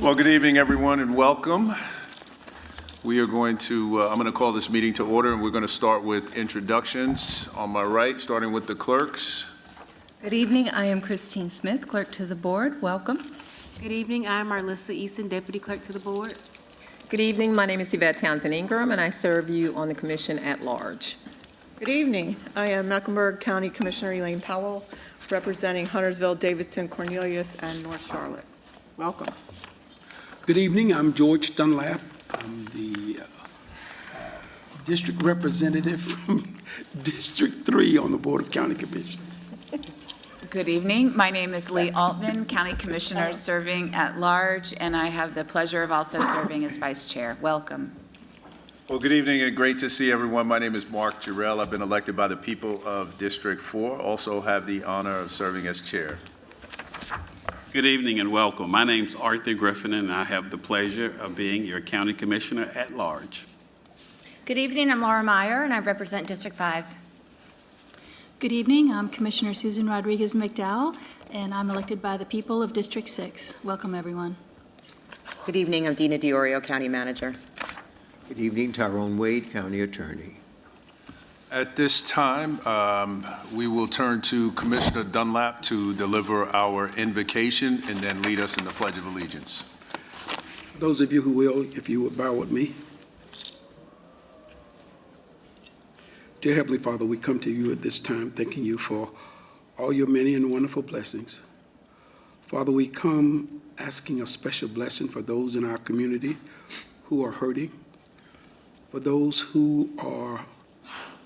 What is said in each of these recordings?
Well, good evening, everyone, and welcome. We are going to, I'm going to call this meeting to order, and we're going to start with introductions. On my right, starting with the clerks. Good evening. I am Christine Smith, Clerk to the Board. Welcome. Good evening. I am Marlissa Easton, Deputy Clerk to the Board. Good evening. My name is Yvette Townsend Ingram, and I serve you on the Commission at Large. Good evening. I am Mecklenburg County Commissioner Elaine Powell, representing Huntersville, Davidson, Cornelius, and North Charlotte. Welcome. Good evening. I'm George Dunlap. I'm the district representative from District 3 on the Board of County Commissioners. Good evening. My name is Lee Altman, County Commissioner serving at large, and I have the pleasure of also serving as Vice Chair. Welcome. Well, good evening and great to see everyone. My name is Mark Jarrell. I've been elected by the people of District 4. Also have the honor of serving as Chair. Good evening and welcome. My name's Arthur Griffin, and I have the pleasure of being your County Commissioner at Large. Good evening. I'm Laura Meyer, and I represent District 5. Good evening. I'm Commissioner Susan Rodriguez McDowell, and I'm elected by the people of District 6. Welcome, everyone. Good evening. I'm Dina Diorio, County Manager. Good evening. Tyrone Wade, County Attorney. At this time, we will turn to Commissioner Dunlap to deliver our invocation and then lead us in the Pledge of Allegiance. Those of you who will, if you would bow with me. Dear Heavenly Father, we come to you at this time thanking you for all your many and wonderful blessings. Father, we come asking a special blessing for those in our community who are hurting, for those who are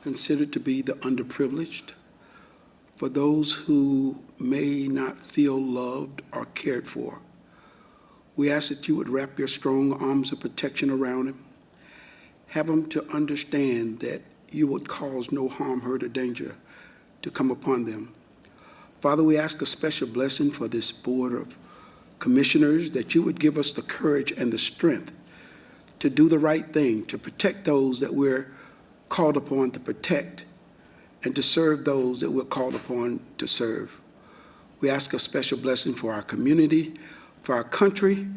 considered to be the underprivileged, for those who may not feel loved or cared for. We ask that you would wrap your strong arms of protection around them. Have them to understand that you would cause no harm, hurt, or danger to come upon them. Father, we ask a special blessing for this Board of Commissioners, that you would give us the courage and the strength to do the right thing, to protect those that we're called upon to protect, and to serve those that we're called upon to serve. We ask a special blessing for our community, for our country,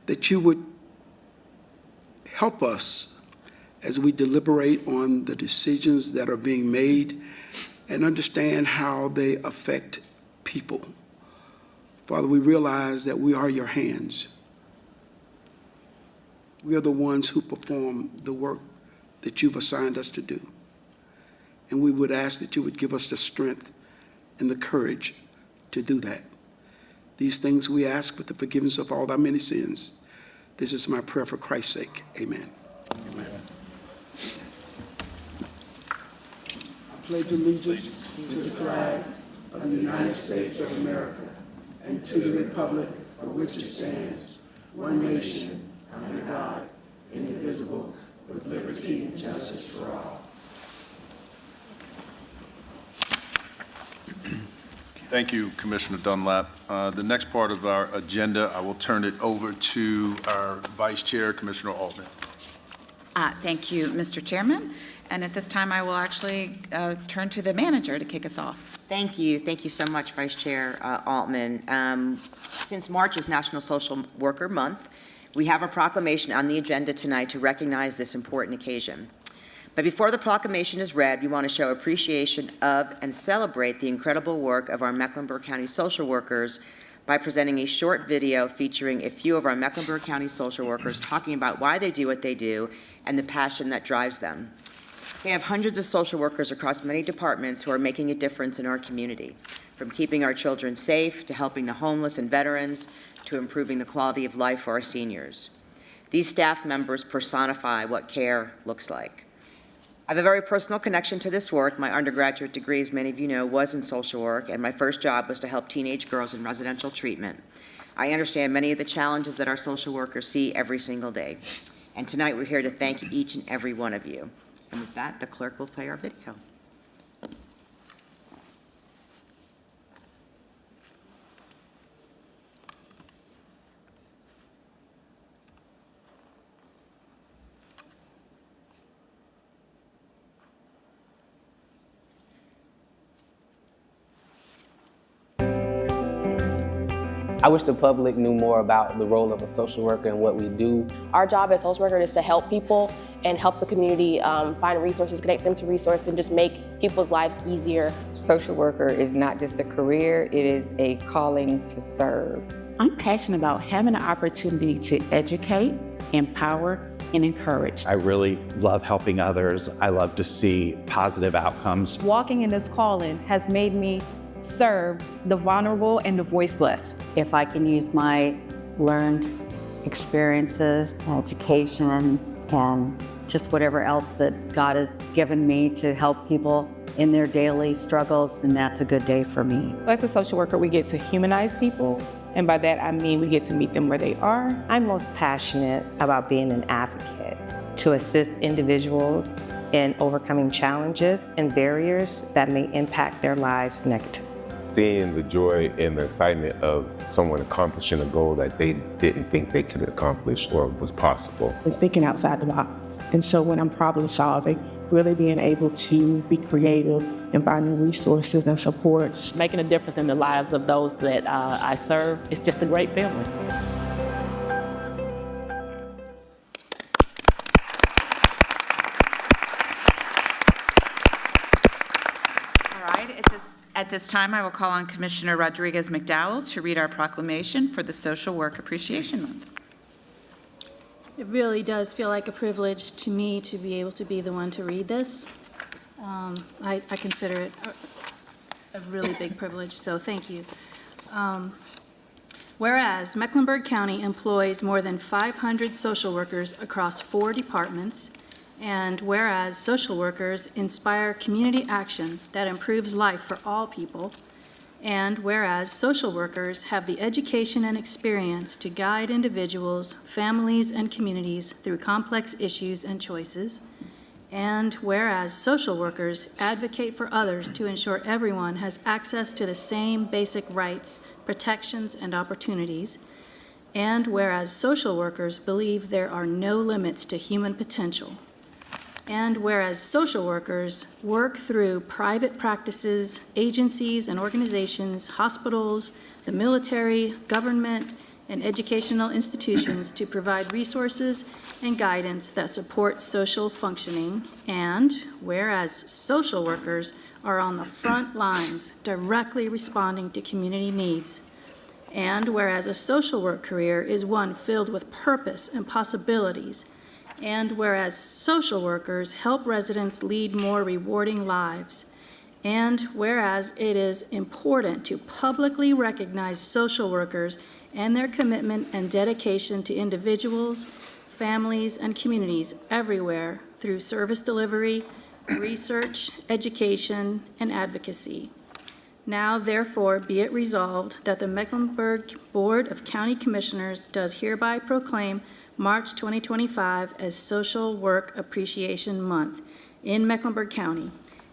that you would help us as we deliberate on the decisions that are being made and understand how they affect people. Father, we realize that we are your hands. We are the ones who perform the work that you've assigned us to do. And we would ask that you would give us the strength and the courage to do that. These things we ask with the forgiveness of all thy many sins. This is my prayer for Christ's sake. Amen. Amen. I pledge allegiance to the flag of the United States of America and to the republic for which it stands, one nation, under God, indivisible, with liberty and justice for all. Thank you, Commissioner Dunlap. The next part of our agenda, I will turn it over to our Vice Chair, Commissioner Altman. Thank you, Mr. Chairman. And at this time, I will actually turn to the manager to kick us off. Thank you. Thank you so much, Vice Chair Altman. Since March is National Social Worker Month, we have a proclamation on the agenda tonight to recognize this important occasion. But before the proclamation is read, we want to show appreciation of and celebrate the incredible work of our Mecklenburg County social workers by presenting a short video featuring a few of our Mecklenburg County social workers talking about why they do what they do and the passion that drives them. We have hundreds of social workers across many departments who are making a difference in our community, from keeping our children safe to helping the homeless and veterans to improving the quality of life for our seniors. These staff members personify what care looks like. I have a very personal connection to this work. My undergraduate degree, as many of you know, was in social work, and my first job was to help teenage girls in residential treatment. I understand many of the challenges that our social workers see every single day. And tonight we're here to thank each and every one of you. And with that, the clerk will play our video. I wish the public knew more about the role of a social worker and what we do. Our job as social workers is to help people and help the community find resources, connect them to resources, and just make people's lives easier. Social worker is not just a career, it is a calling to serve. I'm passionate about having an opportunity to educate, empower, and encourage. I really love helping others. I love to see positive outcomes. Walking in this calling has made me serve the vulnerable and the voiceless. If I can use my learned experiences, education, and just whatever else that God has given me to help people in their daily struggles, then that's a good day for me. As a social worker, we get to humanize people, and by that I mean we get to meet them where they are. I'm most passionate about being an advocate to assist individuals in overcoming challenges and barriers that may impact their lives negatively. Seeing the joy and the excitement of someone accomplishing a goal that they didn't think they could accomplish or was possible. And thinking outside the box. And so when I'm problem solving, really being able to be creative and finding resources and supports. Making a difference in the lives of those that I serve, it's just a great feeling. At this time, I will call on Commissioner Rodriguez McDowell to read our proclamation for the Social Work Appreciation Month. It really does feel like a privilege to me to be able to be the one to read this. I consider it a really big privilege, so thank you. Whereas Mecklenburg County employs more than 500 social workers across 4 departments, And whereas social workers inspire community action that improves life for all people, and whereas social workers have the education and experience to guide individuals, families, and communities through complex issues and choices, and whereas social workers advocate for others to ensure everyone has access to the same basic rights, protections, and opportunities, and whereas social workers believe there are no limits to human potential, and whereas social workers work through private practices, agencies and organizations, hospitals, the military, government, and educational institutions to provide resources and guidance that support social functioning, and whereas social workers are on the front lines directly responding to community needs, and whereas a social work career is one filled with purpose and possibilities, and whereas social workers help residents lead more rewarding lives, and whereas it is important to publicly recognize social workers and their commitment and dedication to individuals, families, and communities everywhere through service delivery, research, education, and advocacy. Now, therefore, be it resolved that the Mecklenburg Board of County Commissioners does hereby proclaim March 2025 as Social Work Appreciation Month in Mecklenburg County,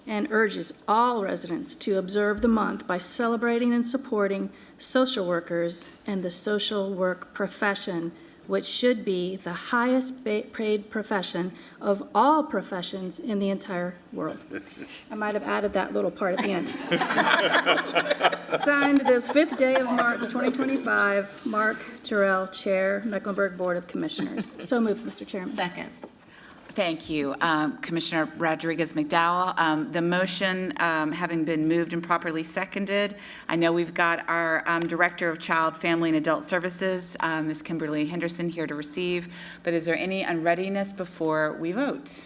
and urges all residents to observe the month by celebrating and supporting social workers and the social work profession, which should be the highest paid profession of all professions in the entire world. I might have added that little part at the end. Signed this 5th day of March 2025, Mark Terrell, Chair, Mecklenburg Board of Commissioners. So moved, Mr. Chairman. Second. Thank you, Commissioner Rodriguez-McDowell. The motion having been moved and properly seconded, I know we've got our Director of Child, Family, and Adult Services, Ms. Kimberly Henderson, here to receive, but is there any unreadiness before we vote?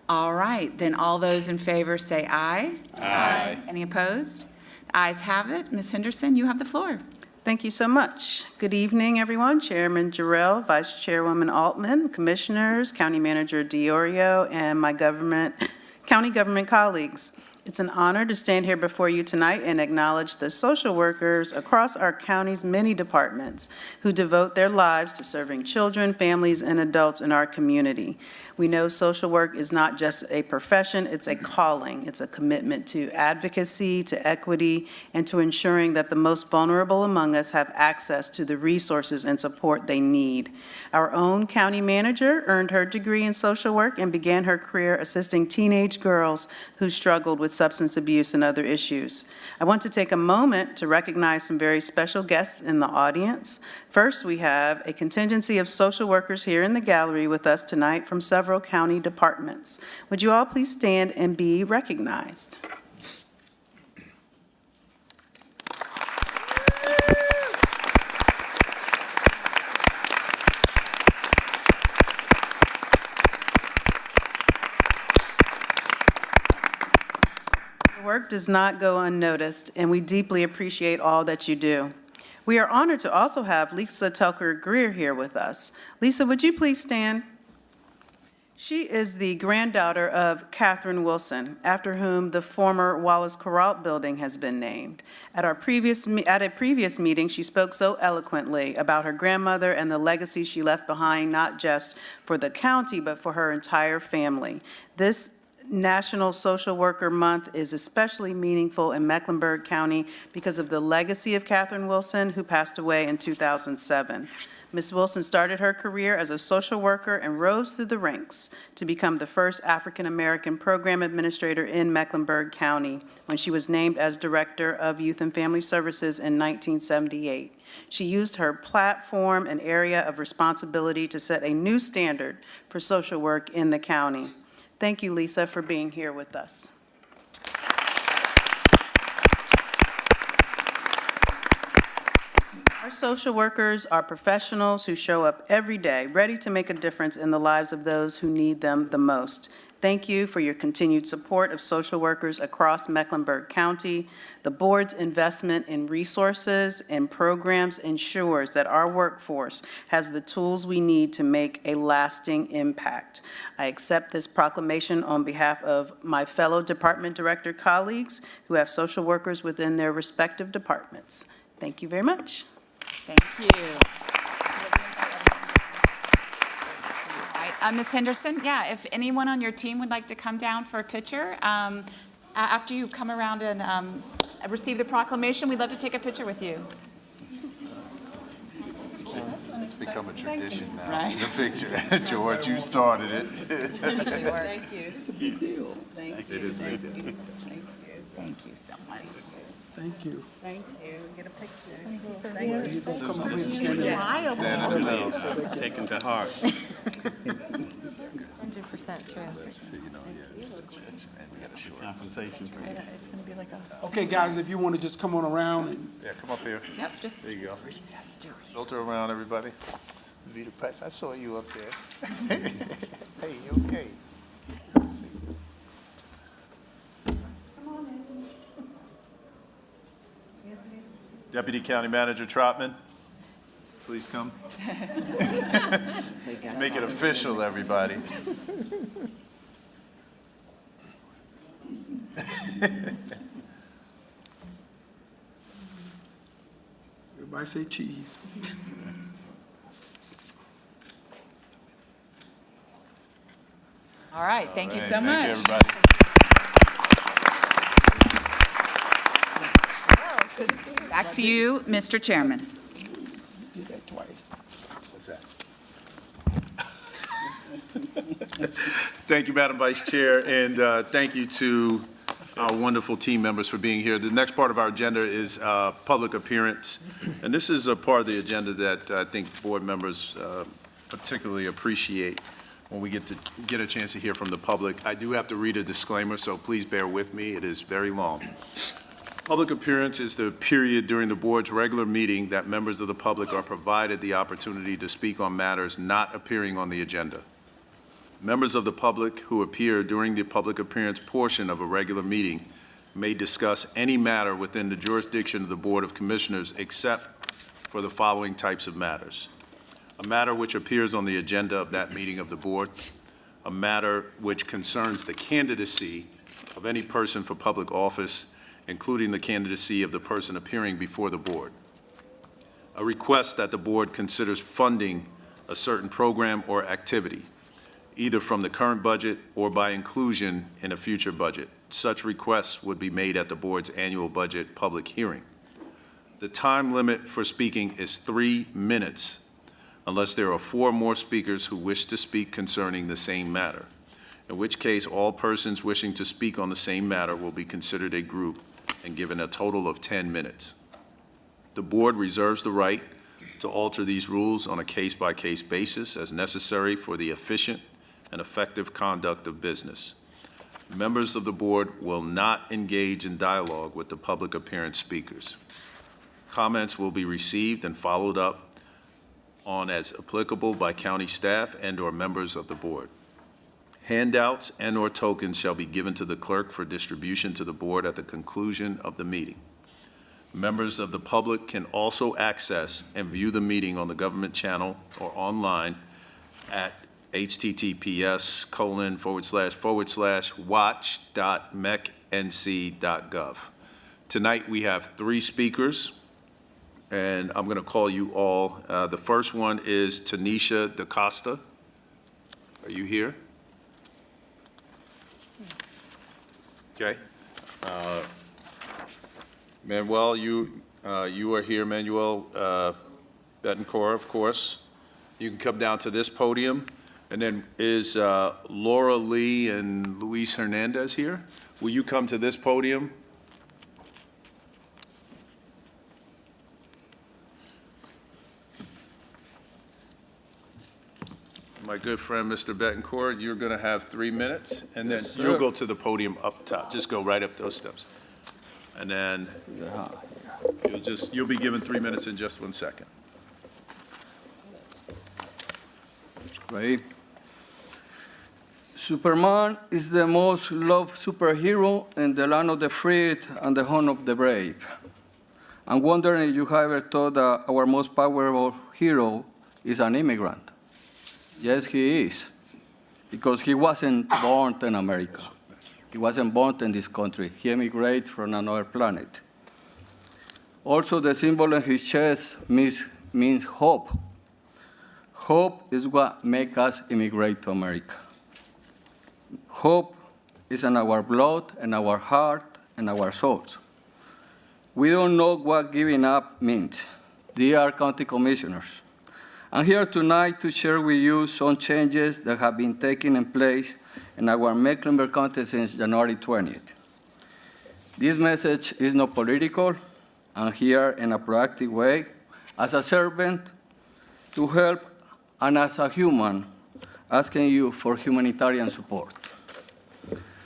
All right, then all those in favor say aye. Aye. Any opposed? The ayes have it. Ms. Henderson, you have the floor. Thank you so much. Good evening, everyone. Chairman Jarrell, Vice Chairwoman Altman, Commissioners, County Manager Diorio, and my county government colleagues. It's an honor to stand here before you tonight and acknowledge the social workers across our county's many departments who devote their lives to serving children, families, and adults in our community. We know social work is not just a profession, it's a calling. It's a commitment to advocacy, to equity, and to ensuring that the most vulnerable among us have access to the resources and support they need. Our own county manager earned her degree in social work and began her career assisting teenage girls who struggled with substance abuse and other issues. I want to take a moment to recognize some very special guests in the audience. First, we have a contingency of social workers here in the gallery with us tonight from several county departments. Would you all please stand and be recognized? Your work does not go unnoticed, and we deeply appreciate all that you do. We are honored to also have Lisa Telker-Greer here with us. Lisa, would you please stand? She is the granddaughter of Catherine Wilson, after whom the former Wallace Corralt building has been named. At a previous meeting, she spoke so eloquently about her grandmother and the legacy she left behind, not just for the county, but for her entire family. This National Social Worker Month is especially meaningful in Mecklenburg County because of the legacy of Catherine Wilson, who passed away in 2007. Ms. Wilson started her career as a social worker and rose through the ranks to become the first African-American program administrator in Mecklenburg County when she was named as Director of Youth and Family Services in 1978. She used her platform and area of responsibility to set a new standard for social work in the county. Thank you, Lisa, for being here with us. Our social workers are professionals who show up every day, ready to make a difference in the lives of those who need them the most. Thank you for your continued support of social workers across Mecklenburg County. The board's investment in resources and programs ensures that our workforce has the tools we need to make a lasting impact. I accept this proclamation on behalf of my fellow department director colleagues who have social workers within their respective departments. Thank you very much. Thank you. All right, Ms. Henderson, yeah, if anyone on your team would like to come down for a picture, after you come around and receive the proclamation, we'd love to take a picture with you. It's become a tradition now. Right. The picture. George, you started it. Thank you. It's a big deal. Thank you. It is a big deal. Thank you. Thank you so much. Thank you. Thank you. Get a picture. Thank you. Come up here and stand in line. Stand in the middle. Taken to heart. 100% true. Let's see, you know, yeah, it's the judge, and we got a short. Compensation, please. It's going to be like a... Okay, guys, if you want to just come on around and Yeah, come up here. Yep, just. There you go. Filter around, everybody. Vita Price, I saw you up there. Hey, you okay? Let's see. Deputy County Manager Trotman, please come. Let's make it official, everybody. everybody say cheese. All right, thank you so much. Thank you, everybody. Back to you, Mr. Chairman. Do that twice. What's that? Thank you, Madam Vice Chair, and thank you to our wonderful team members for being here. The next part of our agenda is public appearance, and this is a part of the agenda that I think board members particularly appreciate when we get a chance to hear from the public. I do have to read a disclaimer, so please bear with me. It is very long. Public appearance is the period during the board's regular meeting that members of the public are provided the opportunity to speak on matters not appearing on the agenda. Members of the public who appear during the public appearance portion of a regular meeting may discuss any matter within the jurisdiction of the Board of Commissioners except for the following types of matters: a matter which appears on the agenda of that meeting of the board, a matter which concerns the candidacy of any person for public office, including the candidacy of the person appearing before the board, a request that the board considers funding a certain program or activity, either from the current budget or by inclusion in a future budget. Such requests would be made at the board's annual budget public hearing. The time limit for speaking is 3 minutes, unless there are 4 more speakers who wish to speak concerning the same matter, in which case all persons wishing to speak on the same matter will be considered a group and given a total of 10 minutes. The board reserves the right to alter these rules on a case-by-case basis as necessary for the efficient and effective conduct of business. Members of the board will not engage in dialogue with the public appearance speakers. Comments will be received and followed up on as applicable by county staff and/or members of the board. Handouts and/or tokens shall be given to the clerk for distribution to the board at the conclusion of the meeting. Members of the public can also access and view the meeting on the government channel or online at https://watch.meckNC.gov. Tonight we have 3 speakers, and I'm going to call you all. The first one is Tanisha DaCosta. Are you here? Okay. Manuel, you are here, Manuel Betancourt, of course. You can come down to this podium. And then is Laura Lee and Luis Hernandez here? Will you come to this podium? My good friend, Mr. Betancourt, you're going to have 3 minutes, and then you'll go to the podium up top. Just go right up those steps. And then You'll be given 3 minutes in just 1 second. Right. Superman is the most loved superhero in the land of the free and the home of the brave. I'm wondering if you have ever thought that our most powerful hero is an immigrant. Yes, he is, because he wasn't born in America. He wasn't born in this country. He immigrated from another planet. Also, the symbol on his chest means hope. Hope is what makes us immigrate to America. Hope is in our blood, in our heart, and our souls. We don't know what giving up means. Dear County Commissioners, I'm here tonight to share with you some changes that have been taking place in our Mecklenburg County since January 20th. This message is not political. I'm here in a proactive way as a servant to help and as a human asking you for humanitarian support.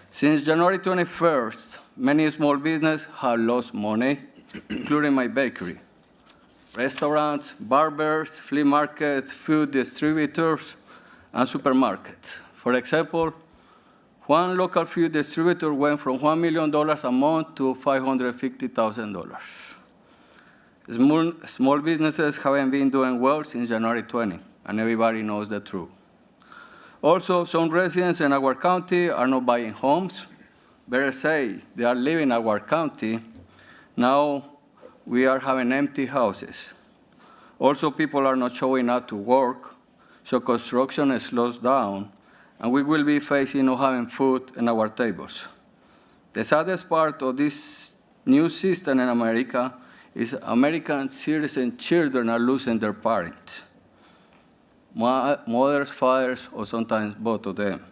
Since January 21st, many small businesses have lost money, including my bakery. Restaurants, barbers, flea markets, food distributors, and supermarkets. For example, one local food distributor went from $1 million a month to $550,000. Small businesses haven't been doing well since January 20, and everybody knows the truth. Also, some residents in our county are not buying homes. Better say, they are leaving our county. Now we are having empty houses. Also, people are not showing up to work, so construction slows down, and we will be facing not having food on our tables. The saddest part of this new system in America is American citizen children are losing their parents. Mothers, fathers, or sometimes both of them.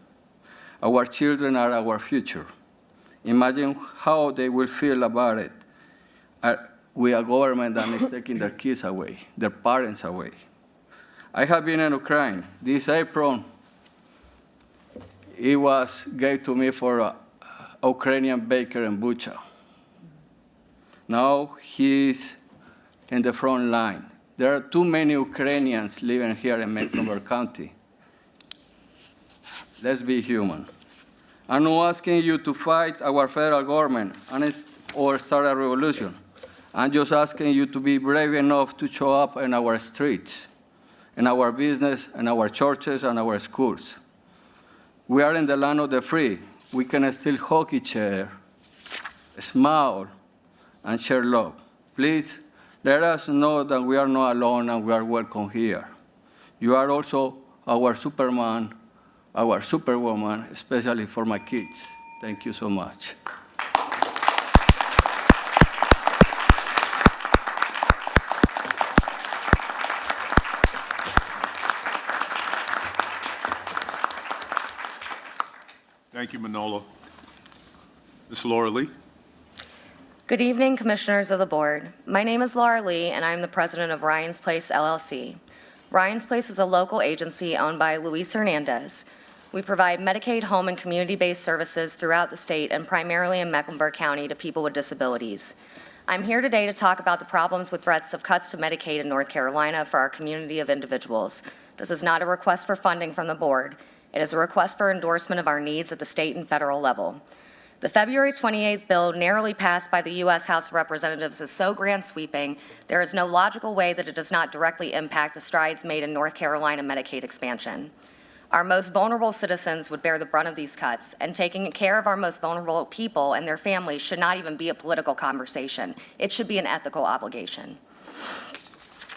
Our children are our future. Imagine how they will feel about it. We are a government that is taking their kids away, their parents away. I have been in Ukraine. This April, it was gave to me for a Ukrainian baker in Bucha. Now he's in the front line. There are too many Ukrainians living here in Mecklenburg County. Let's be human. I'm not asking you to fight our federal government or start a revolution. I'm just asking you to be brave enough to show up in our streets, in our business, in our churches, and our schools. We are in the land of the free. We can still hug each other, smile, and share love. Please, let us know that we are not alone and we are welcome here. You are also our Superman, our Superwoman, especially for my kids. Thank you so much. Thank you, Manolo. Ms. Laura Lee. Good evening, Commissioners of the Board. My name is Laura Lee, and I'm the president of Ryan's Place, LLC. Ryan's Place is a local agency owned by Luis Hernandez. We provide Medicaid, home, and community-based services throughout the state and primarily in Mecklenburg County to people with disabilities. I'm here today to talk about the problems with threats of cuts to Medicaid in North Carolina for our community of individuals. This is not a request for funding from the board. It is a request for endorsement of our needs at the state and federal level. The February 28th bill narrowly passed by the U.S. House of Representatives is so grand sweeping, there is no logical way that it does not directly impact the strides made in North Carolina Medicaid expansion. Our most vulnerable citizens would bear the brunt of these cuts, and taking care of our most vulnerable people and their families should not even be a political conversation. It should be an ethical obligation.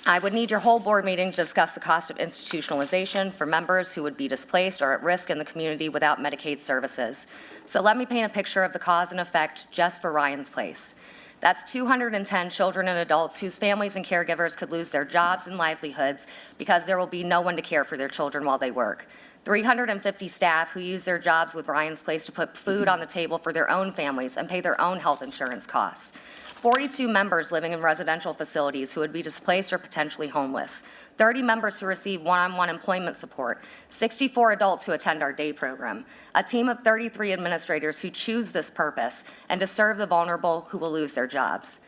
I would need your whole board meeting to discuss the cost of institutionalization for members who would be displaced or at risk in the community without Medicaid services. So let me paint a picture of the cause and effect just for Ryan's Place. That's 210 children and adults whose families and caregivers could lose their jobs and livelihoods because there will be no one to care for their children while they work. 350 staff who use their jobs with Ryan's Place to put food on the table for their own families and pay their own health insurance costs. 42 members living in residential facilities who would be displaced or potentially homeless. 30 members who receive one-on-one employment support. 64 adults who attend our day program. A team of 33 administrators who choose this purpose and to serve the vulnerable who will lose their jobs.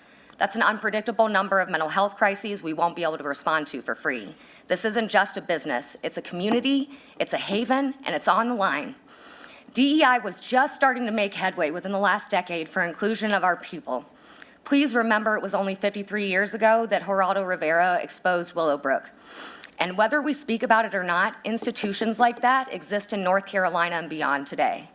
That's an unpredictable number of mental health crises we won't be able to respond to for free. This isn't just a business, it's a community, it's a haven, and it's on the line. DEI was just starting to make headway within the last decade for inclusion of our people. Please remember it was only 53 years ago that Geraldo Rivera exposed Willowbrook. And whether we speak about it or not, institutions like that exist in North Carolina and beyond today.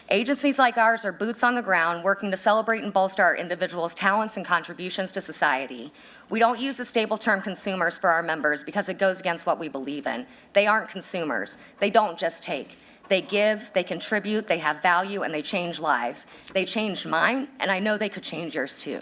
Agencies like ours are boots on the ground, working to celebrate and bolster our individuals' talents and contributions to society. We don't use the stable term consumers for our members because it goes against what we believe in. They aren't consumers. They don't just take. They give, they contribute, they have value, and they change lives. They changed mine, and I know they could change yours too.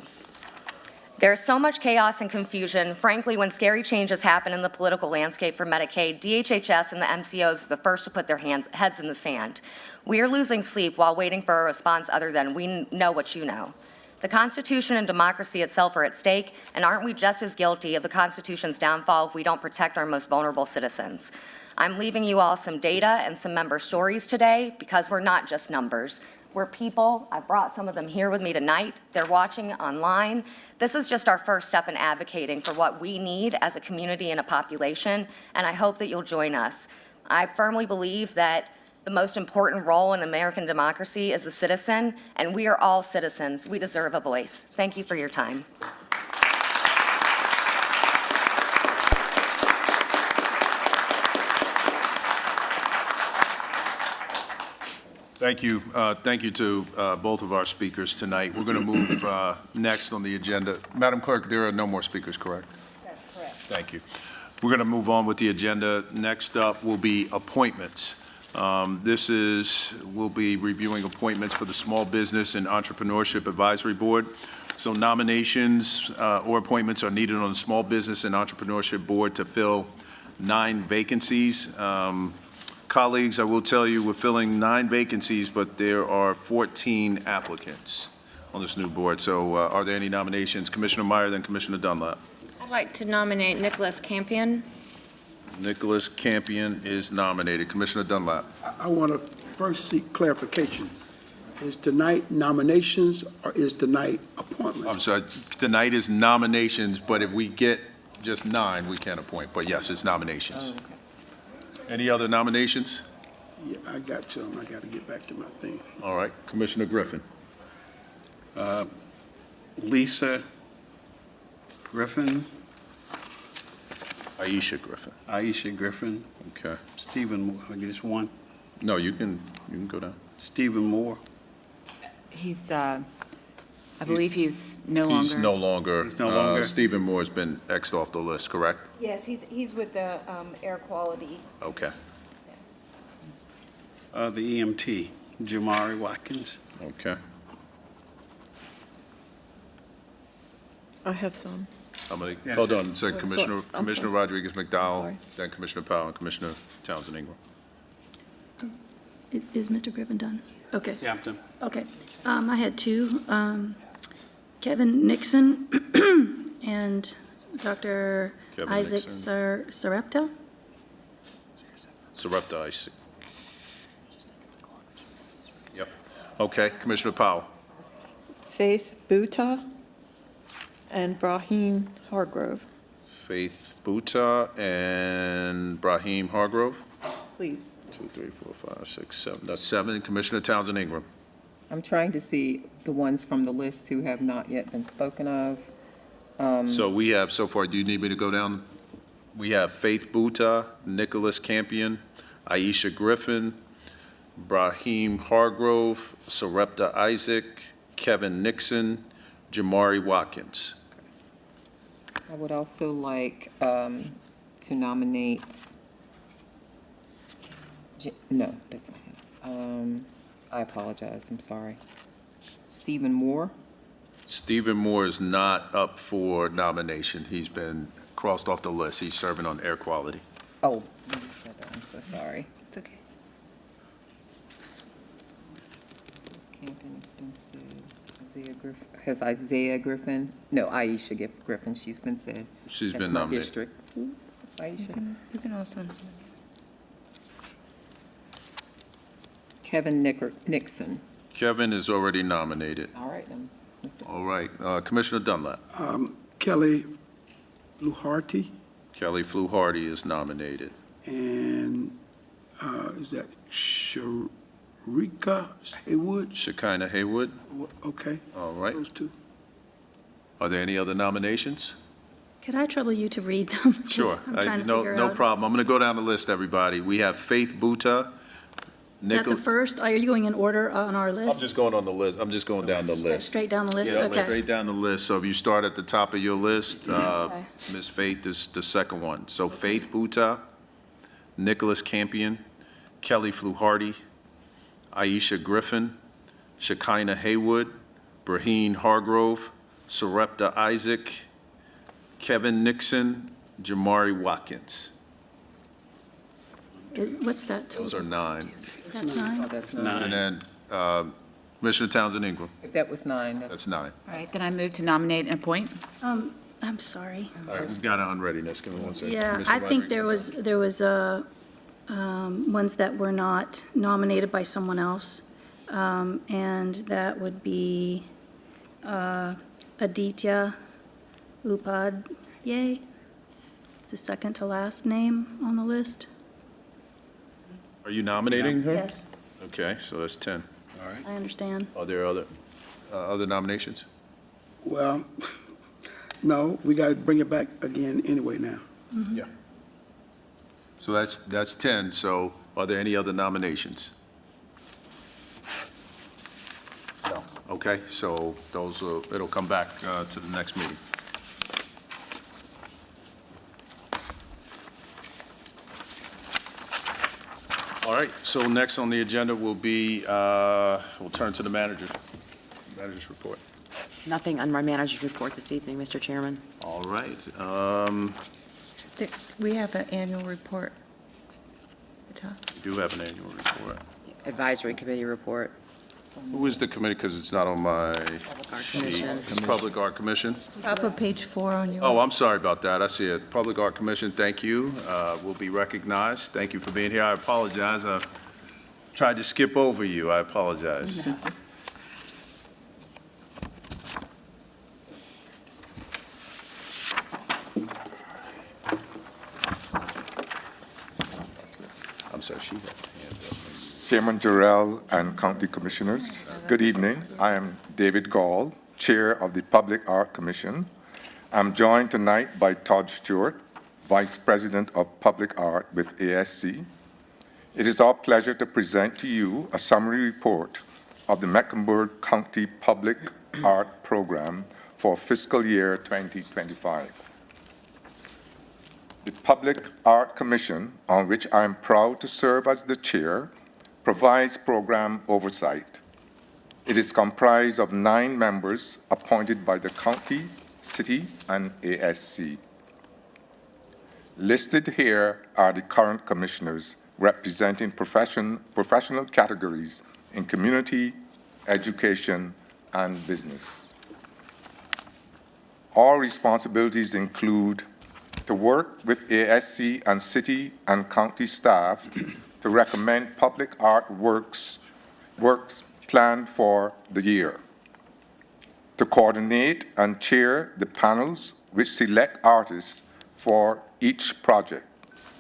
There's so much chaos and confusion. Frankly, when scary changes happen in the political landscape for Medicaid, DHHS and the MCOs are the first to put their heads in the sand. We are losing sleep while waiting for a response other than we know what you know. The Constitution and democracy itself are at stake, and aren't we just as guilty of the Constitution's downfall if we don't protect our most vulnerable citizens? I'm leaving you all some data and some member stories today because we're not just numbers. We're people. I brought some of them here with me tonight. They're watching online. This is just our first step in advocating for what we need as a community and a population, and I hope that you'll join us. I firmly believe that the most important role in American democracy is the citizen, and we are all citizens. We deserve a voice. Thank you for your time. Thank you. Thank you to both of our speakers tonight. We're going to move next on the agenda. Madam Clerk, there are no more speakers, correct? That's correct. Thank you. We're going to move on with the agenda. Next up will be appointments. We'll be reviewing appointments for the Small Business and Entrepreneurship Advisory Board. So nominations or appointments are needed on the Small Business and Entrepreneurship Board to fill 9 vacancies. Colleagues, I will tell you, we're filling 9 vacancies, but there are 14 applicants on this new board. So are there any nominations? Commissioner Meyer, then Commissioner Dunlap. I'd like to nominate Nicholas Campion. Nicholas Campion is nominated. Commissioner Dunlap. I want to first seek clarification. Is tonight nominations or is tonight appointments? I'm sorry, tonight is nominations, but if we get just 9, we can't appoint. But yes, it's nominations. Oh, okay. Any other nominations? Yeah, I got some. I got to get back to my thing. All right, Commissioner Griffin. Lisa Griffin. Aisha Griffin. Aisha Griffin. Okay. Stephen Moore. I guess one. No, you can go down. Stephen Moore. He's, I believe he's no longer. He's no longer. He's no longer. Stephen Moore's been X'd off the list, correct? Yes, he's with the air quality. Okay. The EMT, Jamari Watkins. Okay. I have some. Yes. Hold on, so Oh, Commissioner sorry. Rodriguez McDowell, then Commissioner Powell, and Commissioner Townsend Ingram. Is Mr. Griffin done? Okay. Yeah, I'm done. Okay. I had 2, Kevin Nixon and Dr. Kevin Isaac Nixon. Sarepta. Sarepta Isaac. Yep. Okay, Commissioner Powell. Faith Buta and Brahim Hargrove. Faith Buta and Brahim Hargrove. Please. 2, 3, 4, 5, 6, 7. That's 7. Commissioner Townsend Ingram. I'm trying to see the ones from the list who have not yet been spoken of. So we have, so far, do you need me to go down? We have Faith Buta, Nicholas Campion, Aisha Griffin, Brahim Hargrove, Sarepta Isaac, Kevin Nixon, Jamari Watkins. I would also like to nominate, no, that's not him. I apologize, I'm sorry. Stephen Moore. Stephen Moore is not up for nomination. He's been crossed off the list. He's serving on air quality. Oh, you said that. I'm so sorry. It's okay. This campaign has been said. Has Isaiah Griffin? No, Aisha Griffin. She's been said. She's That's been my nominated. district. Aisha. You can also. Kevin Nixon. Kevin is already nominated. All right, then. All right, Commissioner Dunlap. Kelly Fluharty, Kelly Fluharty is nominated. and is that Sharika Haywood? Shekinah Haywood. Okay, All right. those two. Are there any other nominations? Could I trouble you to read them? 'Cause Sure. I'm trying to No, figure no out. problem. I'm going to go down the list, everybody. We have Faith Buta. Is that the first? Are you going in order on our I'm list? just going on the list. I'm just going down the list. Straight down the list? Yeah, Okay. straight down the list. So if you start at the top of your list, Okay. Ms. Faith is the second one. So Faith Buta, Nicholas Campion, Kelly Fluharty, Aisha Griffin, Shekinah Haywood, Braheen Hargrove, Sarepta Isaac, Kevin Nixon, Jamari Watkins. What's that total? Those are 9. That's 9? Oh, that's And nine. then Commissioner Townsend Ingram, That was 9. that's 9. All right, then I move to nominate and appoint. I'm sorry. All right, we've got an unreadiness. Give me one second. Yeah, Commissioner I think Rodriguez. there was ones that were not nominated by someone else, and that would be Aditya Upadhyay. It's the second to last name on the list. Are you nominating her? Yes, Okay, so that's 10. All right. I understand. Are there other nominations? Well, no, we got to bring it back again anyway now. Yeah. So that's 10. So are there any other nominations? No. Okay, so it'll come back to the next meeting. All right, so next on the agenda will be, we'll turn to the manager's report. Nothing on my manager's report this evening, Mr. Chairman. All right. We have an annual report. We do have an annual report. Advisory committee report. Who is the committee, because it's not on my Art sheet? Commission. It's Public Art Commission? Top of page 4 on your. Oh, I'm sorry about that. I see it. Public Art Commission, thank you. Will be recognized. Thank you for being here. I apologize. I tried to skip over you. I apologize. I'm sorry, she had a hand up. Chairman Jarrell and County Commissioners, good evening. I am David Gall, Chair of the Public Art Commission. I'm joined tonight by Todd Stewart, Vice President of Public Art with ASC. It is our pleasure to present to you a summary report of the Mecklenburg County Public Art Program for fiscal year 2025. The Public Art Commission, on which I am proud to serve as the chair, provides program oversight. It is comprised of 9 members appointed by the county, city, and ASC. Listed here are the current commissioners representing professional categories in community, education, and business. Our responsibilities include to work with ASC and city and county staff to recommend public art works planned for the year, to coordinate and chair the panels which select artists for each project,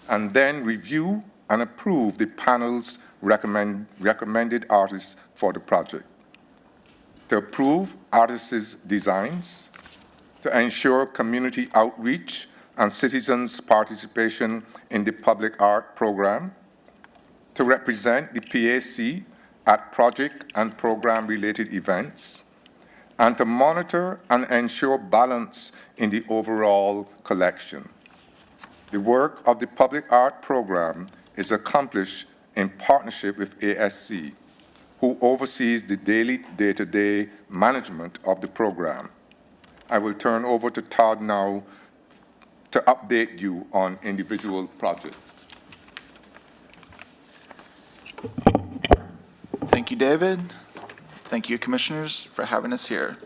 and then review and approve the panel's recommended artists for the project, to approve artists' designs, to ensure community outreach and citizens' participation in the public art program, to represent the PAC at project and program-related events, and to monitor and ensure balance in the overall collection. The work of the public art program is accomplished in partnership with ASC, who oversees the daily day-to-day management of the program. I will turn over to Todd now to update you on individual projects. Thank you, David. Thank you, Commissioners, for having us here.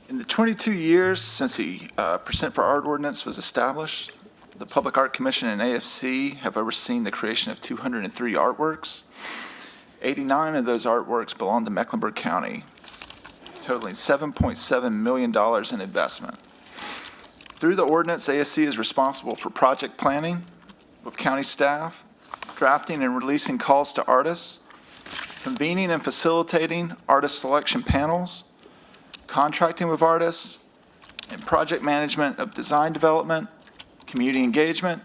In the 22 years since the Percent for Art Ordinance was established, the Public Art Commission and AFC have overseen the creation of 203 artworks. 89 of those artworks belong to Mecklenburg County. totaling $7.7 million in investment. Through the ordinance, ASC is responsible for project planning with county staff, drafting and releasing calls to artists, convening and facilitating artist selection panels, contracting with artists, and project management of design development, community engagement,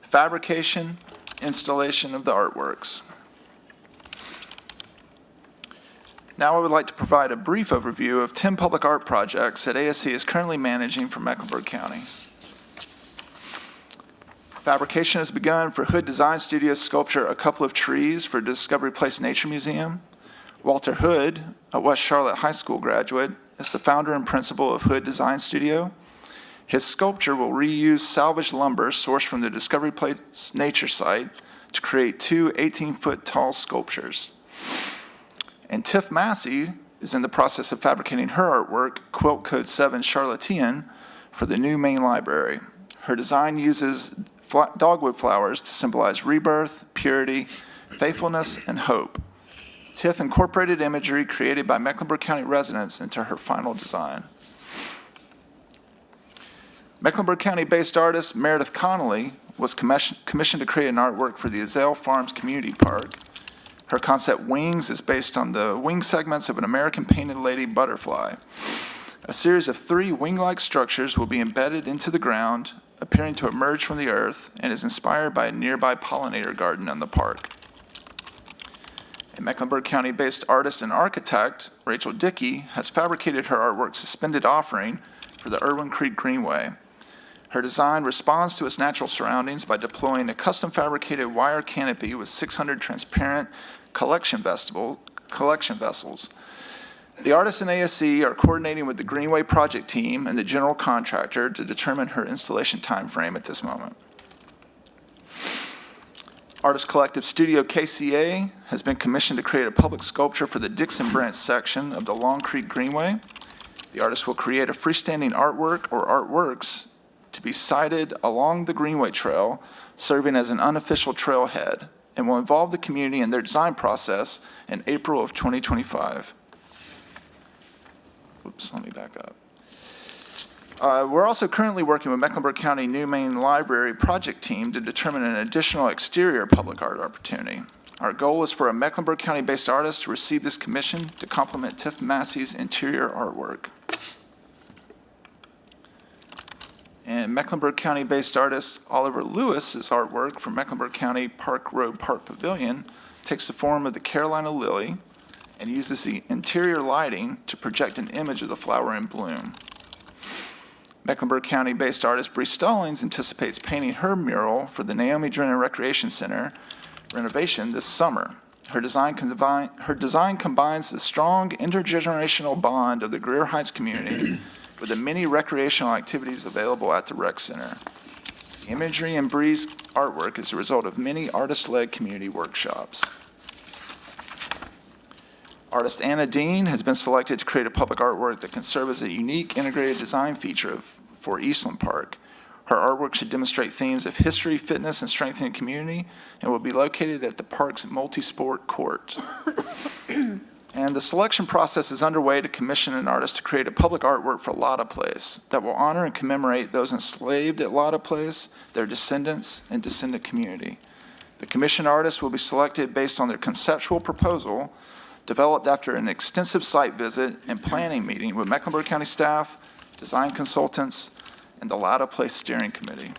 fabrication, installation of the artworks. Now I would like to provide a brief overview of 10 public art projects that ASC is currently managing for Mecklenburg County. Fabrication has begun for Hood Design Studio's sculpture A Couple of Trees for Discovery Place Nature Museum. Walter Hood, a West Charlotte High School graduate, is the founder and principal of Hood Design Studio. His sculpture will reuse salvaged lumber sourced from the Discovery Place Nature Site to create two 18-foot tall sculptures. And Tiff Massey is in the process of fabricating her artwork, Quilt Code 7 Charlatan, for the new main library. Her design uses dogwood flowers to symbolize rebirth, purity, faithfulness, and hope. Tiff incorporated imagery created by Mecklenburg County residents into her final design. Mecklenburg County-based artist Meredith Connolly was commissioned to create an artwork for the Azale Farms Community Park. Her concept Wings is based on the wing segments of an American painted lady butterfly. A series of 3 wing-like structures will be embedded into the ground, appearing to emerge from the earth, and is inspired by a nearby pollinator garden in the park. A Mecklenburg County-based artist and architect, Rachel Dickey, has fabricated her artwork Suspended Offering for the Irwin Creek Greenway. Her design responds to its natural surroundings by deploying a custom fabricated wire canopy with 600 transparent collection vessels. The artist and ASC are coordinating with the Greenway project team and the general contractor to determine her installation timeframe at this moment. Artist Collective Studio KCA has been commissioned to create a public sculpture for the Dixon Branch section of the Long Creek Greenway. The artist will create a freestanding artwork or artworks to be sited along the Greenway Trail, serving as an unofficial trailhead, and will involve the community in their design process in April of 2025. Oops, let me back up. We're also currently working with Mecklenburg County New Main Library project team to determine an additional exterior public art opportunity. Our goal is for a Mecklenburg County-based artist to receive this commission to complement Tiff Massey's interior artwork. And Mecklenburg County-based artist Oliver Lewis's artwork from Mecklenburg County Park Road Park Pavilion takes the form of the Carolina lily and uses the interior lighting to project an image of the flower in bloom. Mecklenburg County-based artist Bree Stallings anticipates painting her mural for the Naomi Drennan Recreation Center renovation this summer. Her design combines the strong intergenerational bond of the Greer Heights community with the many recreational activities available at the rec center. The imagery in Bree's artwork is the result of many artist-led community workshops. Artist Anna Dean has been selected to create a public artwork that can serve as a unique integrated design feature for Eastland Park. Her artwork should demonstrate themes of history, fitness, and strengthening community, and will be located at the park's multi-sport court. And the selection process is underway to commission an artist to create a public artwork for Lotta Place that will honor and commemorate those enslaved at Lotta Place, their descendants, and descendant community. The commissioned artist will be selected based on their conceptual proposal, developed after an extensive site visit and planning meeting with Mecklenburg County staff, design consultants, and the Lotta Place Steering Committee.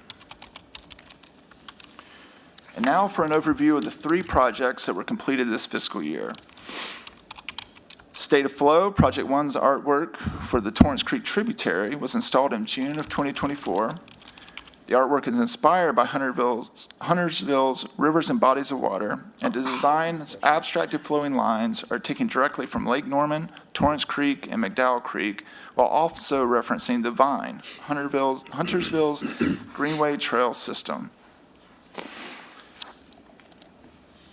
And now for an overview of the 3 projects that were completed this fiscal year. State of Flow, Project 1's artwork for the Torrance Creek tributary was installed in June of 2024. The artwork is inspired by Huntersville's rivers and bodies of water, and the design's abstracted flowing lines are taken directly from Lake Norman, Torrance Creek, and McDowell Creek, while also referencing the Vine, Huntersville's Greenway Trail system.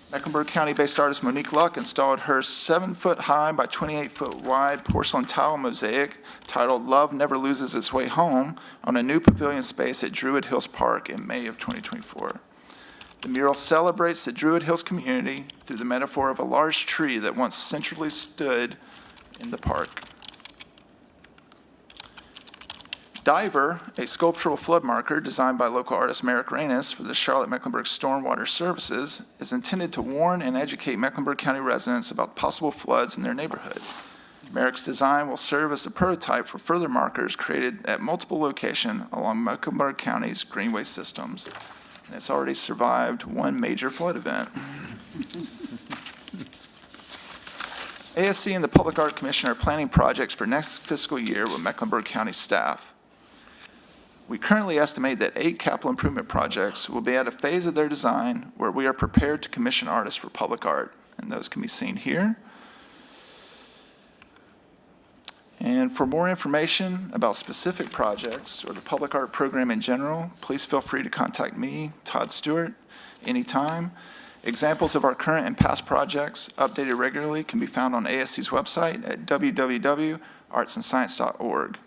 Mecklenburg County-based artist Monique Luck installed her 7-foot-high by 28-foot-wide porcelain tile mosaic titled Love Never Loses Its Way Home on a new pavilion space at Druid Hills Park in May of 2024. The mural celebrates the Druid Hills community through the metaphor of a large tree that once centrally stood in the park. Diver, a sculptural flood marker designed by local artist Merrick Reynes for the Charlotte Mecklenburg Stormwater Services, is intended to warn and educate Mecklenburg County residents about possible floods in their neighborhood. Merrick's design will serve as a prototype for further markers created at multiple locations along Mecklenburg County's greenway systems. And it's already survived one major flood event. ASC and the Public Art Commission are planning projects for next fiscal year with Mecklenburg County staff. We currently estimate that 8 capital improvement projects will be at a phase of their design where we are prepared to commission artists for public art, and those can be seen here. And for more information about specific projects or the public art program in general, please feel free to contact me, Todd Stewart, anytime. Examples of our current and past projects, updated regularly, can be found on ASC's website at www.artsandscience.org.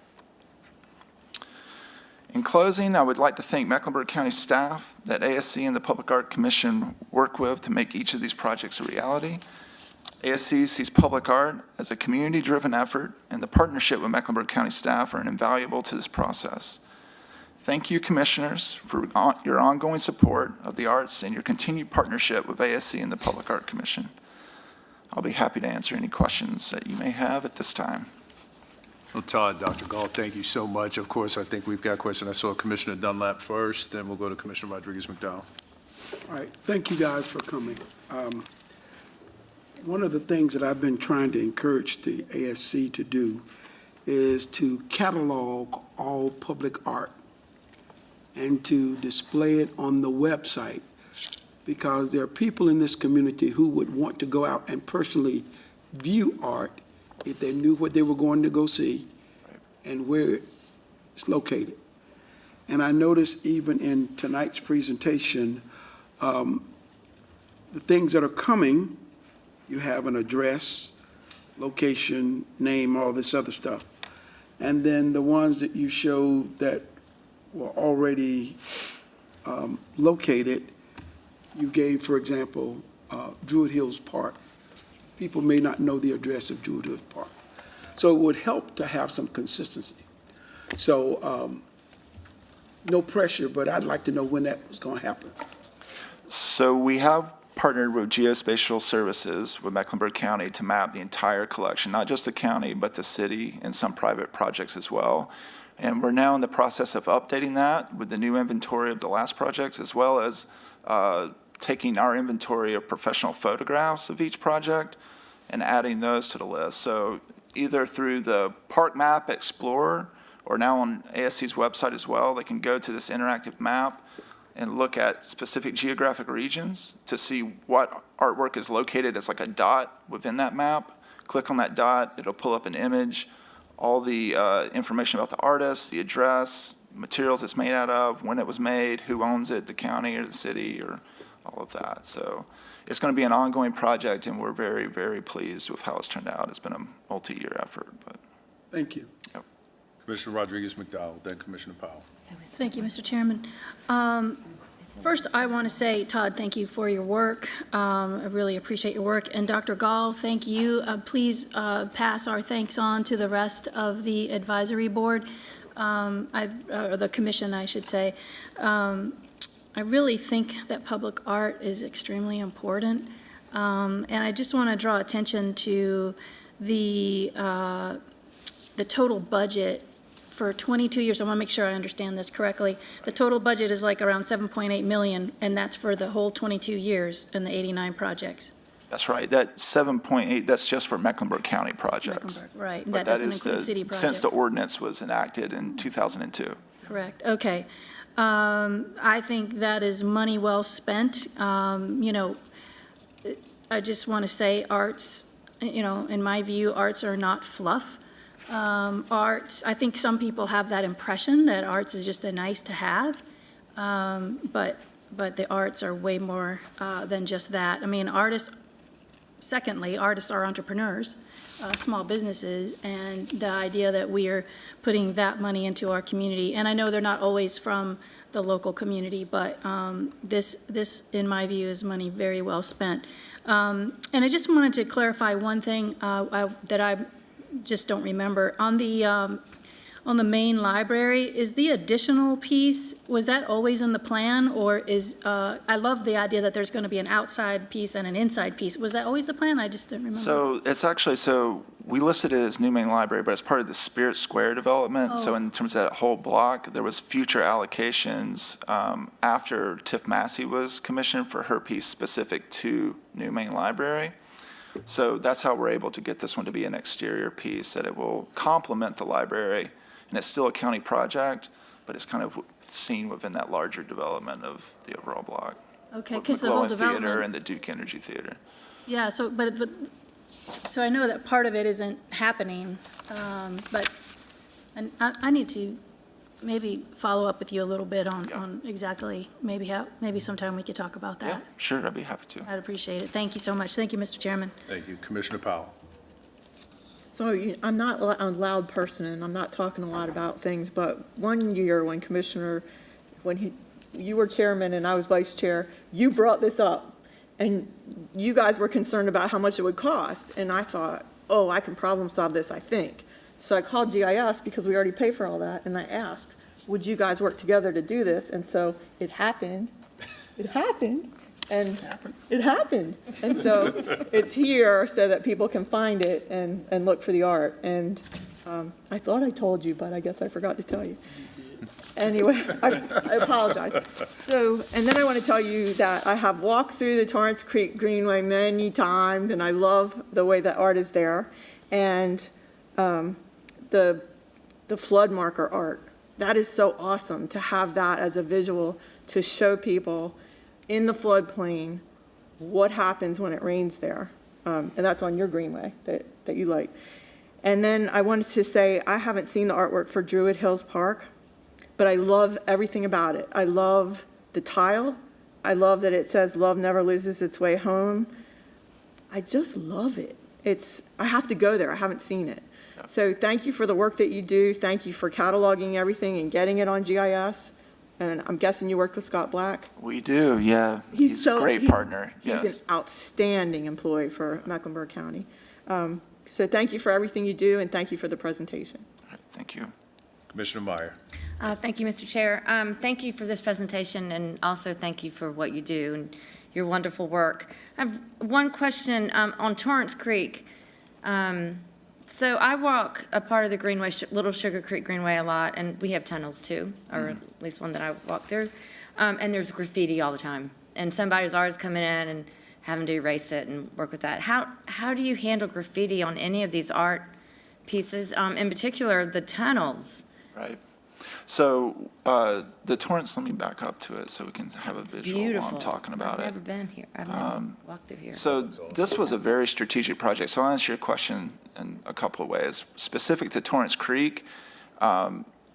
In closing, I would like to thank Mecklenburg County staff that ASC and the Public Art Commission work with to make each of these projects a reality. ASC sees public art as a community-driven effort, and the partnership with Mecklenburg County staff are invaluable to this process. Thank you, Commissioners, for your ongoing support of the arts and your continued partnership with ASC and the Public Art Commission. I'll be happy to answer any questions that you may have at this time. Well, Todd, Dr. Gall, thank you so much. Of course, I think we've got a question. I saw Commissioner Dunlap first, then we'll go to Commissioner Rodriguez-McDowell. All right, thank you guys for coming. One of the things that I've been trying to encourage the ASC to do is to catalog all public art and to display it on the website, because there are people in this community who would want to go out and personally view art if they knew what they were going to go see and where it's located. And I noticed even in tonight's presentation, the things that are coming, you have an address, location, name, all this other stuff. And then the ones that you showed that were already located, you gave, for example, Druid Hills Park. People may not know the address of Druid Hills Park. So it would help to have some consistency. So no pressure, but I'd like to know when that was going to happen. So we have partnered with Geospatial Services with Mecklenburg County to map the entire collection, not just the county, but the city and some private projects as well. And we're now in the process of updating that with the new inventory of the last projects, as well as taking our inventory of professional photographs of each project and adding those to the list. So either through the Park Map Explorer or now on ASC's website as well, they can go to this interactive map and look at specific geographic regions to see what artwork is located as like a dot within that map. Click on that dot, it'll pull up an image, all the information about the artist, the address, materials it's made out of, when it was made, who owns it, the county or the city, or all of that. So it's going to be an ongoing project, and we're very, very pleased with how it's turned out. It's been a multi-year effort. But thank you. Yep. Commissioner Rodriguez-McDowell, then Commissioner Powell. Thank you, Mr. Chairman. First, I want to say, Todd, thank you for your work. I really appreciate your work. And Dr. Gall, thank you. Please pass our thanks on to the rest of the advisory board, or the commission, I should say. I really think that public art is extremely important. And I just want to draw attention to the total budget for 22 years. I want to make sure I understand this correctly. The total budget is like around 7.8 million, and that's for the whole 22 years and the 89 projects. That's right. That 7.8, that's just for Mecklenburg County projects. Right, But that doesn't include city projects. Since the ordinance was enacted in 2002. Correct, okay. I think that is money well spent. You know, I just want to say arts, you know, in my view, arts are not fluff. Arts, I think some people have that impression that arts is just a nice to have, but the arts are way more than just that. I mean, artists are entrepreneurs, small businesses, and the idea that we are putting that money into our community, and I know they're not always from the local community, but this, in my view, is money very well spent. And I just wanted to clarify one thing that I just don't remember. On on the main library, is the additional piece, was that always in the plan? Or I love the idea that there's going to be an outside piece and an inside piece. Was that always the plan? I just didn't remember. So it's actually, we listed it as New Main Library, but it's part of the Spirit Square development. So Oh. in terms of that whole block, there was future allocations after Tiff Massey was commissioned for her piece specific to New Main Library. So that's how we're able to get this one to be an exterior piece, that it will complement the library. And it's still a county project, but it's kind of seen within that larger development of the overall block. Okay, With because the whole McClellan Theater development. and the Duke Energy Theater. Yeah, so I know that part of it isn't happening, but I need to maybe follow up with you a little bit on exactly, maybe sometime we could talk about Yeah, that. sure, I'd be happy to. I'd appreciate it. Thank you so much. Thank you, Mr. Chairman. Thank you. Commissioner Powell. So I'm not a loud person, and I'm not talking a lot about things, but one year when you were chairman and I was vice chair, you brought this up, and you guys were concerned about how much it would cost, and I thought, oh, I can problem solve this, I think. So I called GIS because we already pay for all that, and I asked, would you guys work together to do this? And so it happened. It happened. And it happened. And so it's here so that people can find it and look for the art. And I thought I told you, but I guess I forgot to tell you. Anyway, I apologize. So, and then I want to tell you that I have walked through the Torrance Creek Greenway many times, and I love the way the art is there. And the flood marker art, that is so awesome to have that as a visual to show people in the floodplain what happens when it rains there. And that's on your greenway that you like. And then I wanted to say, I haven't seen the artwork for Druid Hills Park, but I love everything about it. I love the tile. I love that it says love never loses its way home. I just love it. I have to go there. I haven't seen it. So thank you for the work that you do. Thank you for cataloging everything and getting it on GIS. And I'm guessing you worked with Scott Black. We do, yeah. He's a great partner, yes. He's an outstanding employee for Mecklenburg County. So thank you for everything you do, and thank you for the presentation. All right, thank you. Commissioner Meyer. Thank you, Mr. Chair. Thank you for this presentation, and also thank you for what you do and your wonderful work. I have one question on Torrance Creek. So I walk a part of the Greenway, Little Sugar Creek Greenway a lot, and we have tunnels too, or at least one that I walk through. And there's graffiti all the time. And somebody's always coming in and having to erase it and work with that. How do you handle graffiti on any of these art pieces, in particular the tunnels? Right. So the Torrance, let me back up to it so we can have a visual while I'm talking about it. I've never been here. I've never walked through here. So this was a very strategic project. So I'll answer your question in a couple of ways. Specific to Torrance Creek,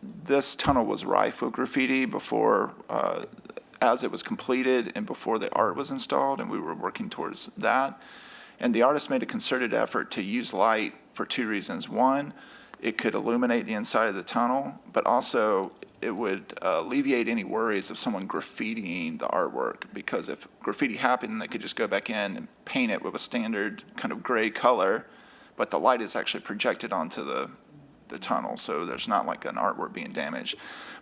this tunnel was rife with graffiti before, as it was completed and before the art was installed, and we were working towards that. And the artist made a concerted effort to use light for two reasons. One, it could illuminate the inside of the tunnel, but also it would alleviate any worries of someone graffitiing the artwork, because if graffiti happened, they could just go back in and paint it with a standard kind of gray color, but the light is actually projected onto the tunnel, so there's not like an artwork being damaged.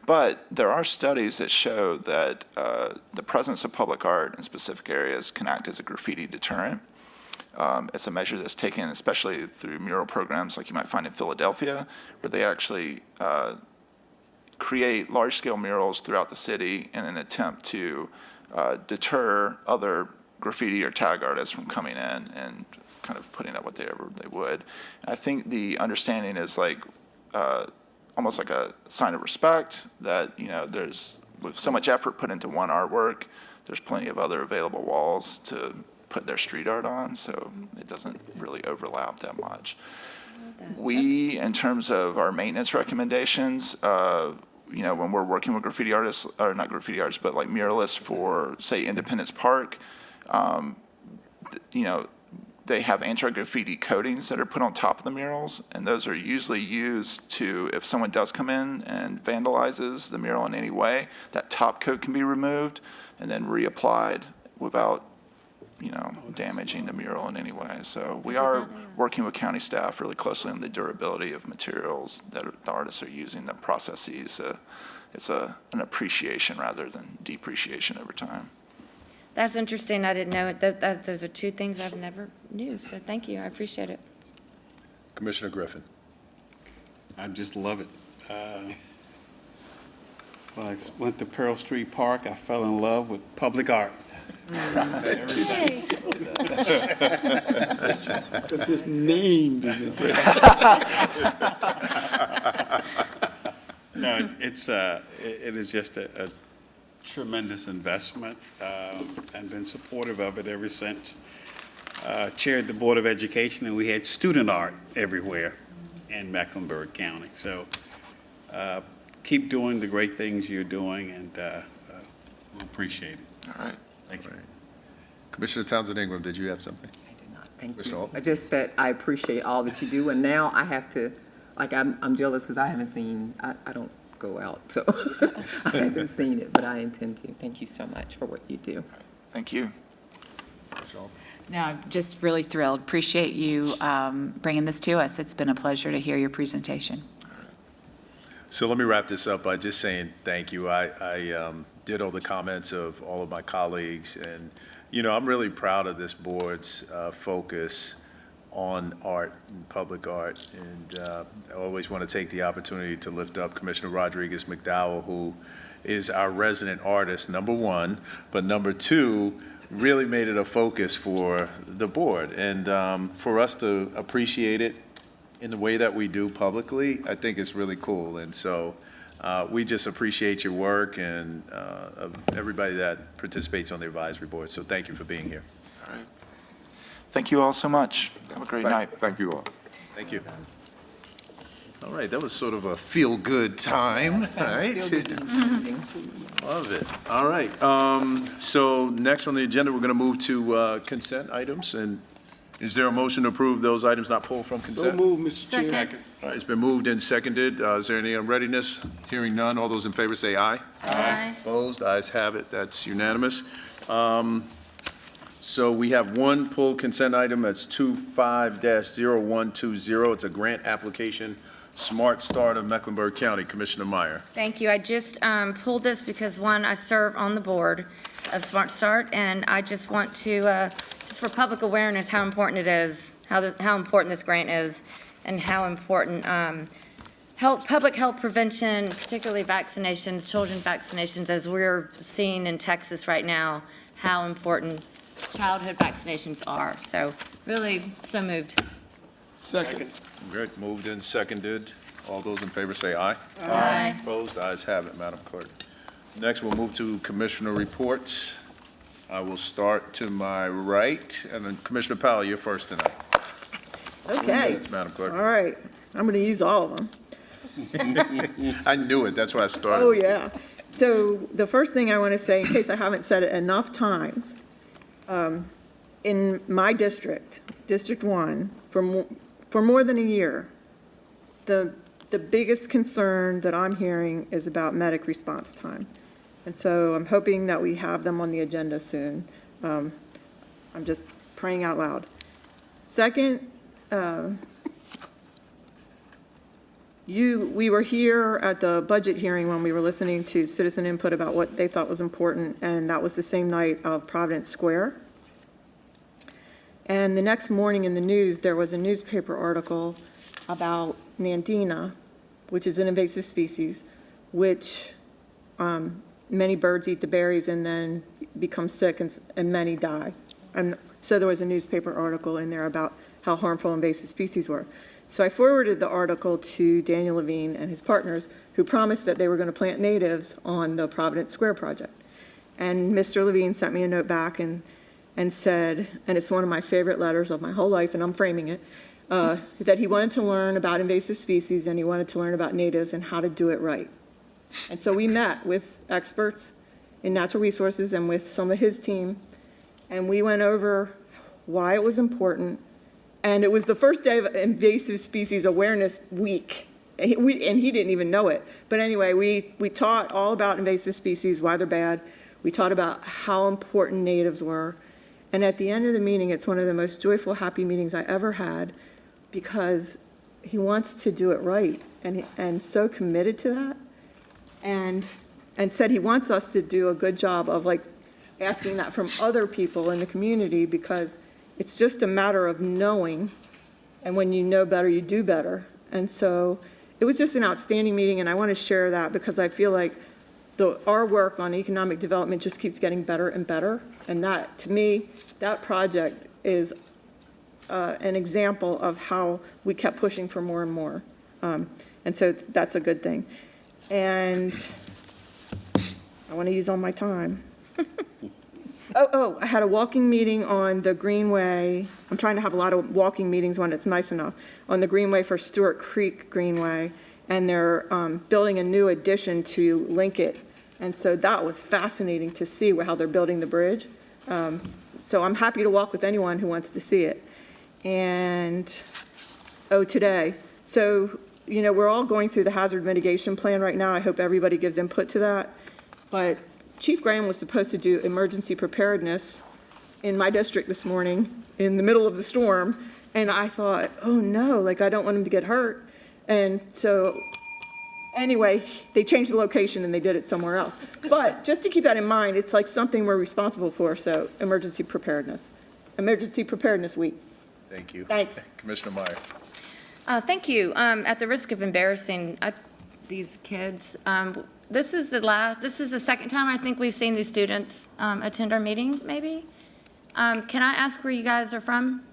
But there are studies that show that the presence of public art in specific areas can act as a graffiti deterrent. It's a measure that's taken especially through mural programs like you might find in Philadelphia, where they actually create large-scale murals throughout the city in an attempt to deter other graffiti or tag artists from coming in and kind of putting up whatever they would. And I think the understanding is like almost like a sign of respect that, you know, there's, with so much effort put into one artwork, there's plenty of other available walls to put their street art on, so it doesn't really overlap that much. We, in terms of our maintenance recommendations, you know, when we're working with graffiti artists, or not graffiti artists, but like muralists for, say, Independence Park, you know, they have anti-graffiti coatings that are put on top of the murals, and those are usually used to, if someone does come in and vandalizes the mural in any way, that top coat can be removed and then reapplied without, damaging the mural in any way. So we are working with county staff really closely on the durability of materials that the artists are using, the processes. It's an appreciation rather than depreciation over time. That's interesting. I didn't know it. Those are two things I've never knew. So thank you. I appreciate it. Commissioner Griffin. I just love it. When I went to Pearl Street Park, I fell in love with public art. Because his name is in there. No, it is just a tremendous investment, and been supportive of it ever since. Chaired the Board of Education, and we had student art everywhere in Mecklenburg County. So keep doing the great things you're doing, and we'll appreciate it. All right. Thank you. Commissioner Townsend Ingram, did you have something? I did not, thank Commissioner you. Altman? I just said I appreciate all that you do, and now I have to, I'm jealous because I haven't seen, I don't go out, so I haven't seen it, but I intend to. Thank you so much for what you do. Thank you. No, I'm just really thrilled. Appreciate you bringing this to us. It's been a pleasure to hear your presentation. So let me wrap this up by just saying thank you. I ditto the comments of all of my colleagues, and I'm really proud of this board's focus on art and public art, and I always want to take the opportunity to lift up Commissioner Rodriguez McDowell, who is our resident artist, number one, but number two, really made it a focus for the board, and for us to appreciate it in the way that we do publicly, I think it's really cool. And so we just appreciate your work and everybody that participates on the advisory board. So thank you for being here. All right. Thank you all so much. Have a great night. Thank you all. Thank you. All right, that was sort of a feel-good time, all right? Love it. All right, so next on the agenda, we're going to move to consent items. And is there a motion to approve those items not pulled from consent? So moved, Mr. Chair. All right, it's been moved and seconded. Is there any readiness? Hearing none, all those in favor say aye. Aye. Opposed? Ayes have it. That's unanimous. So we have one pulled consent item. That's 25-0120. It's a grant application, Smart Start of Mecklenburg County. Commissioner Meyer. Thank you. I just pulled this because, one, I serve on the board of Smart Start, and I just want to, just for public awareness, how important it is, how important this grant is, and how important public health prevention, particularly vaccinations, children's vaccinations, as we're seeing in Texas right now, how important childhood vaccinations are. So really, so moved. Second. Great, moved and seconded. All those in favor say aye. Aye. Opposed? Ayes have it, Madam Clerk. Next, we'll move to Commissioner reports. I will start to my right, and then Commissioner Powell, you're first tonight. 2 Okay. minutes, Madam Clerk. All right. I'm going to use all of them. I knew it, that's why I started. Oh, yeah. So the first thing I want to say, in case I haven't said it enough times, in my district, District 1, for more than a year, the biggest concern that I'm hearing is about medic response time. And so I'm hoping that we have them on the agenda soon. I'm just praying out loud. Second, we were here at the budget hearing when we were listening to citizen input about what they thought was important, and that was the same night of Providence Square. And the next morning in the news, there was a newspaper article about Nandina, which is an invasive species, which many birds eat the berries and then become sick, and many die. And so there was a newspaper article in there about how harmful invasive species were. So I forwarded the article to Daniel Levine and his partners, who promised that they were going to plant natives on the Providence Square project. And Mr. Levine sent me a note back and said, and it's one of my favorite letters of my whole life, and I'm framing it, that he wanted to learn about invasive species and he wanted to learn about natives and how to do it right. And so we met with experts in natural resources and with some of his team, and we went over why it was important. And it was the first day of Invasive Species Awareness Week, and he didn't even know it. But anyway, we taught all about invasive species, why they're bad. We taught about how important natives were. And at the end of the meeting, it's one of the most joyful, happy meetings I ever had, because he wants to do it right, and so committed to that, and said he wants us to do a good job of like asking that from other people in the community, because it's just a matter of knowing, and when you know better, you do better. And so it was just an outstanding meeting, and I want to share that because I feel like our work on economic development just keeps getting better and better. And that, to me, that project is an example of how we kept pushing for more and more. And so that's a good thing. And I want to use all my time. I had a walking meeting on the Greenway. I'm trying to have a lot of walking meetings when it's nice enough. On the Greenway for Stewart Creek Greenway. And they're building a new addition to link it. And so that was fascinating to see how they're building the bridge. So I'm happy to walk with anyone who wants to see it. And, today. So, we're all going through the hazard mitigation plan right now. I hope everybody gives input to that. But Chief Graham was supposed to do emergency preparedness in my district this morning in the middle of the storm. And I thought, oh no, I don't want him to get hurt. And so anyway, they changed the location and they did it somewhere else. But just to keep that in mind, it's like something we're responsible for. So emergency preparedness week. Thank you. Thanks. Commissioner Meyer. Thank you. At the risk of embarrassing these kids, this is the second time I think we've seen these students attend our meeting, maybe. Can I ask where you guys are from?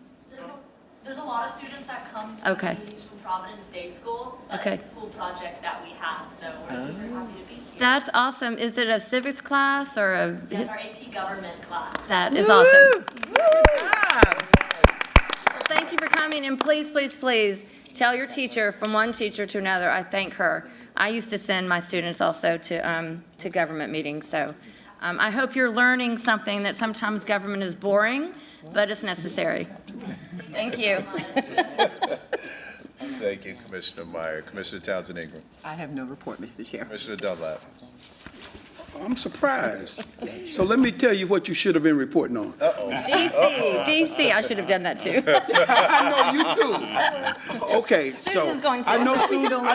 There's a lot of students that come to Okay. these meetings from Providence Day School. Okay. It's a school project that we have, so we're super happy to be here. That's awesome. Is it a civics class or a? Yes, our AP government class. That is awesome. Well, thank you for coming, and please, please, please tell your teacher, from one teacher to another, I thank her. I used to send my students also to government meetings, so I hope you're learning something that sometimes government is boring, but it's necessary. Thank you. Thank you, Commissioner Meyer. Commissioner Townsend Ingram. I have no report, Mr. Chair. Commissioner Dunlap. I'm surprised. So let me tell you what you should have been reporting on. DC, I should have done that too. I know you too. Okay, so Susan's going to. I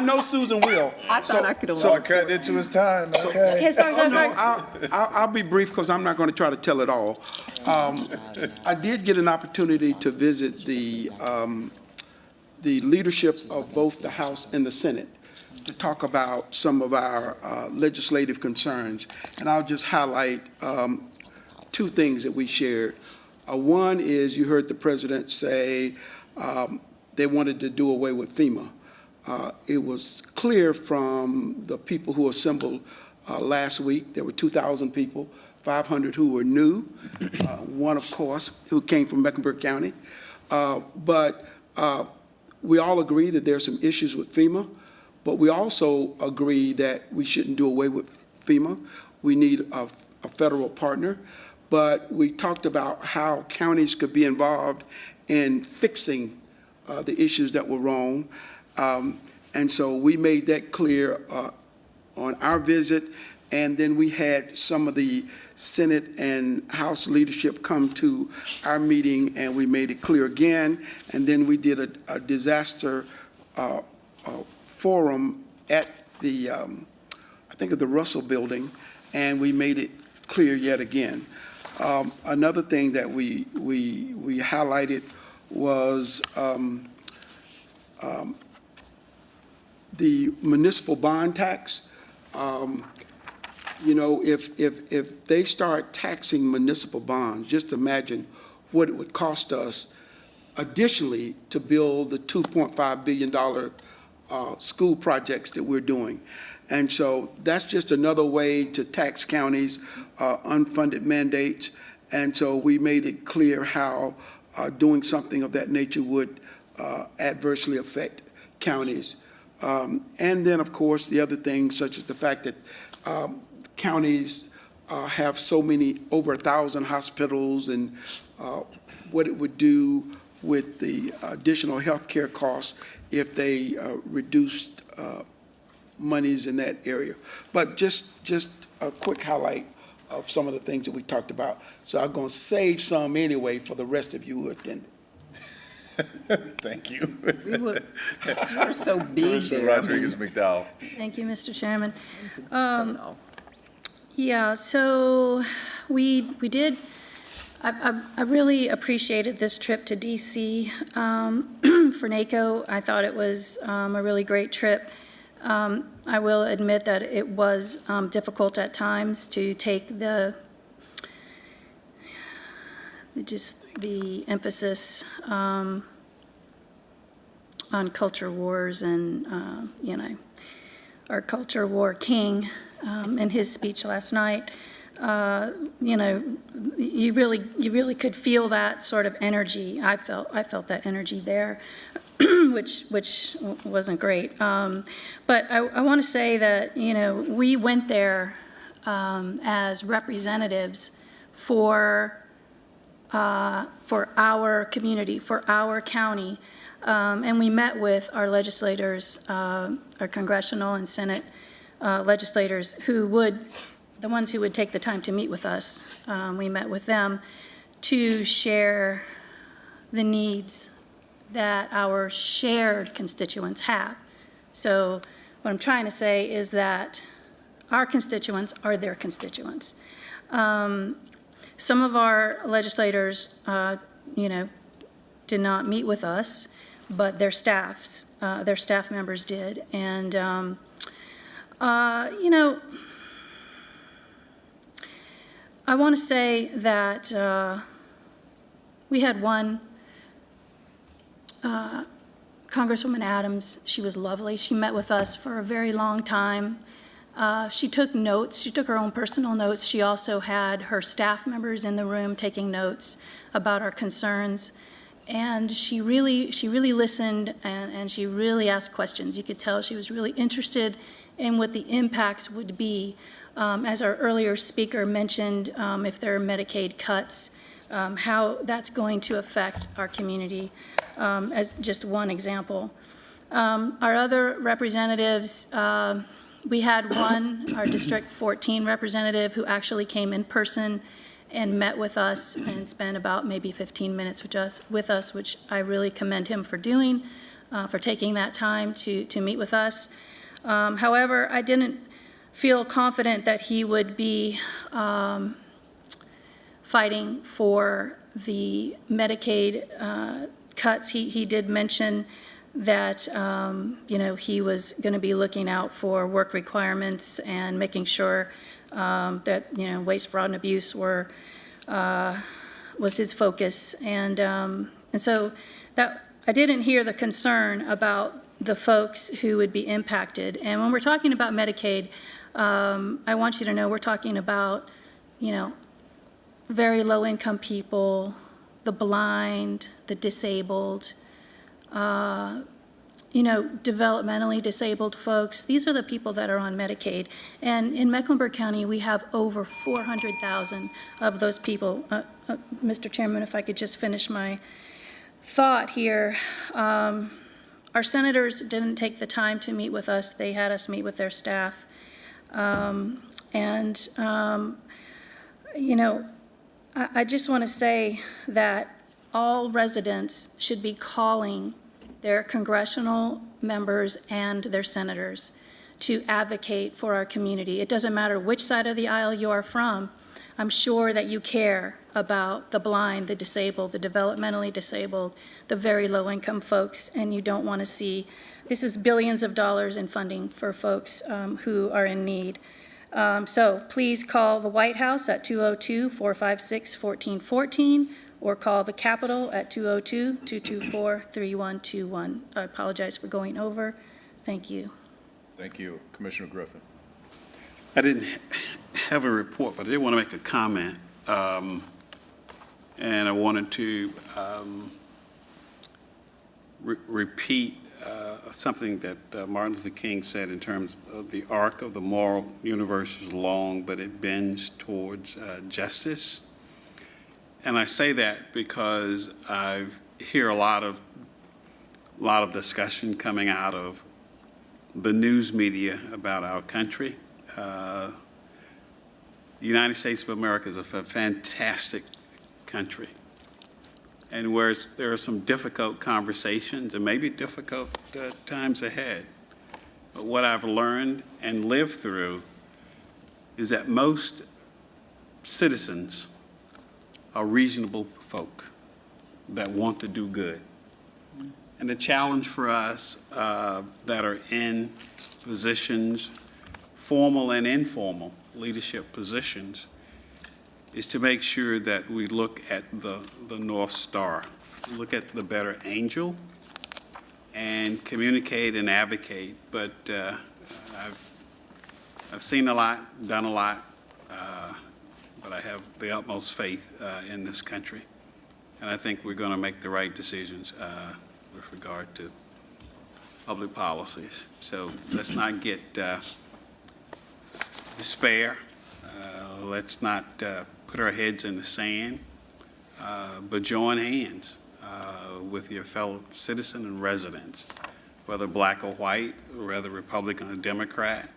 know Susan will. I thought I could have. So cut into his time, okay. Okay, sorry. I'll be brief because I'm not going to try to tell it all. I did get an opportunity to visit the leadership of both the House and the Senate to talk about some of our legislative concerns. And I'll just highlight two things that we shared. One is you heard the president say they wanted to do away with FEMA. It was clear from the people who assembled last week, there were 2,000 people, 500 who were new, one, of course, who came from Mecklenburg County. But we all agree that there are some issues with FEMA, but we also agree that we shouldn't do away with FEMA. We need a federal partner. But we talked about how counties could be involved in fixing the issues that were wrong. And so we made that clear on our visit. And then we had some of the Senate and House leadership come to our meeting, and we made it clear again. And then we did a disaster forum at the, I think of the Russell Building, and we made it clear yet again. Another thing that we highlighted was the municipal bond tax. If they start taxing municipal bonds, just imagine what it would cost us additionally to build the $2.5 billion school projects that we're doing. And so that's just another way to tax counties, unfunded mandates. And so we made it clear how doing something of that nature would adversely affect counties. And then, of course, the other things, such as the fact that counties have so many, over 1,000 hospitals, and what it would do with the additional health care costs if they reduced monies in that area. But just a quick highlight of some of the things that we talked about. So I'm going to save some anyway for the rest of you who attended. Thank you. You're so big Commissioner there. Rodriguez McDowell. Thank you, Mr. Chairman. Yeah, so we did, I really appreciated this trip to DC for NACO. I thought it was a really great trip. I will admit that it was difficult at times to take the emphasis on culture wars and, our culture war king in his speech last night. You really could feel that sort of energy. I felt that energy there, which wasn't great. But I want to say that, we went there as representatives for our community, for our county, and we met with our legislators, our congressional and Senate legislators the ones who would take the time to meet with us. We met with them to share the needs that our shared constituents have. So what I'm trying to say is that our constituents are their constituents. Some of our legislators, did not meet with us, but their staff members did. And, I want to say that we had one, Congresswoman Adams. She was lovely. She met with us for a very long time. She took notes. She took her own personal notes. She also had her staff members in the room taking notes about our concerns. And she really listened and she really asked questions. You could tell she was really interested in what the impacts would be. As our earlier speaker mentioned, if there are Medicaid cuts, how that's going to affect our community, as just one example. Our other representatives, we had our District 14 representative who actually came in person and met with us and spent about maybe 15 minutes with us, which I really commend him for doing, for taking that time to meet with us. However, I didn't feel confident that he would be fighting for the Medicaid cuts. He did mention that he was going to be looking out for work requirements and making sure that waste, fraud, and abuse was his focus, and so that I didn't hear the concern about the folks who would be impacted. And when we're talking about Medicaid, I want you to know we're talking about, very low-income people, the blind, the disabled, developmentally disabled folks. These are the people that are on Medicaid. And in Mecklenburg County, we have over 400,000 of those people. Mr. Chairman, if I could just finish my thought here. Our senators didn't take the time to meet with us. They had us meet with their staff. I just want to say that all residents should be calling their congressional members and their senators to advocate for our community. It doesn't matter which side of the aisle you are from. I'm sure that you care about the blind, the disabled, the developmentally disabled, the very low-income folks, and you don't want to see, this is billions of dollars in funding for folks who are in need. So please call the White House at 202-456-1414 or call the Capitol at 202-224-3121. I apologize for going over. Thank you. Thank you. Commissioner Griffin. I didn't have a report, but I did want to make a comment. And I wanted to repeat something that Martin Luther King said in terms of the arc of the moral universe is long, but it bends towards justice. And I say that because I hear a lot of discussion coming out of the news media about our country. the United States of America is a fantastic country, and where there are some difficult conversations and maybe difficult times ahead. But what I've learned and lived through is that most citizens are reasonable folk that want to do good. And the challenge for us that are in positions, formal and informal leadership positions, is to make sure that we look at the North Star, look at the better angel, and communicate and advocate. But I've seen a lot, done a lot, but I have the utmost faith in this country. And I think we're going to make the right decisions with regard to public policies. So let's not get despair. Let's not put our heads in the sand, but join hands with your fellow citizen and residents, whether black or white, whether Republican or Democrat,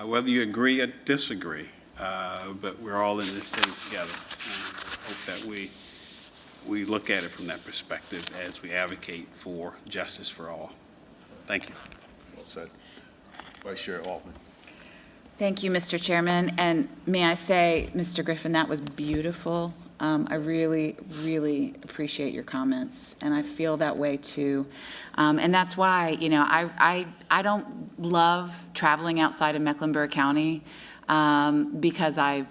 whether you agree or disagree, but we're all in this thing together. And I hope that we look at it from that perspective as we advocate for justice for all. Thank you. Well said. Vice Chair Altman. Thank you, Mr. Chairman. And may I say, Mr. Griffin, that was beautiful. I really, really appreciate your comments, and I feel that way too. And that's why, you know, I don't love traveling outside of Mecklenburg County because I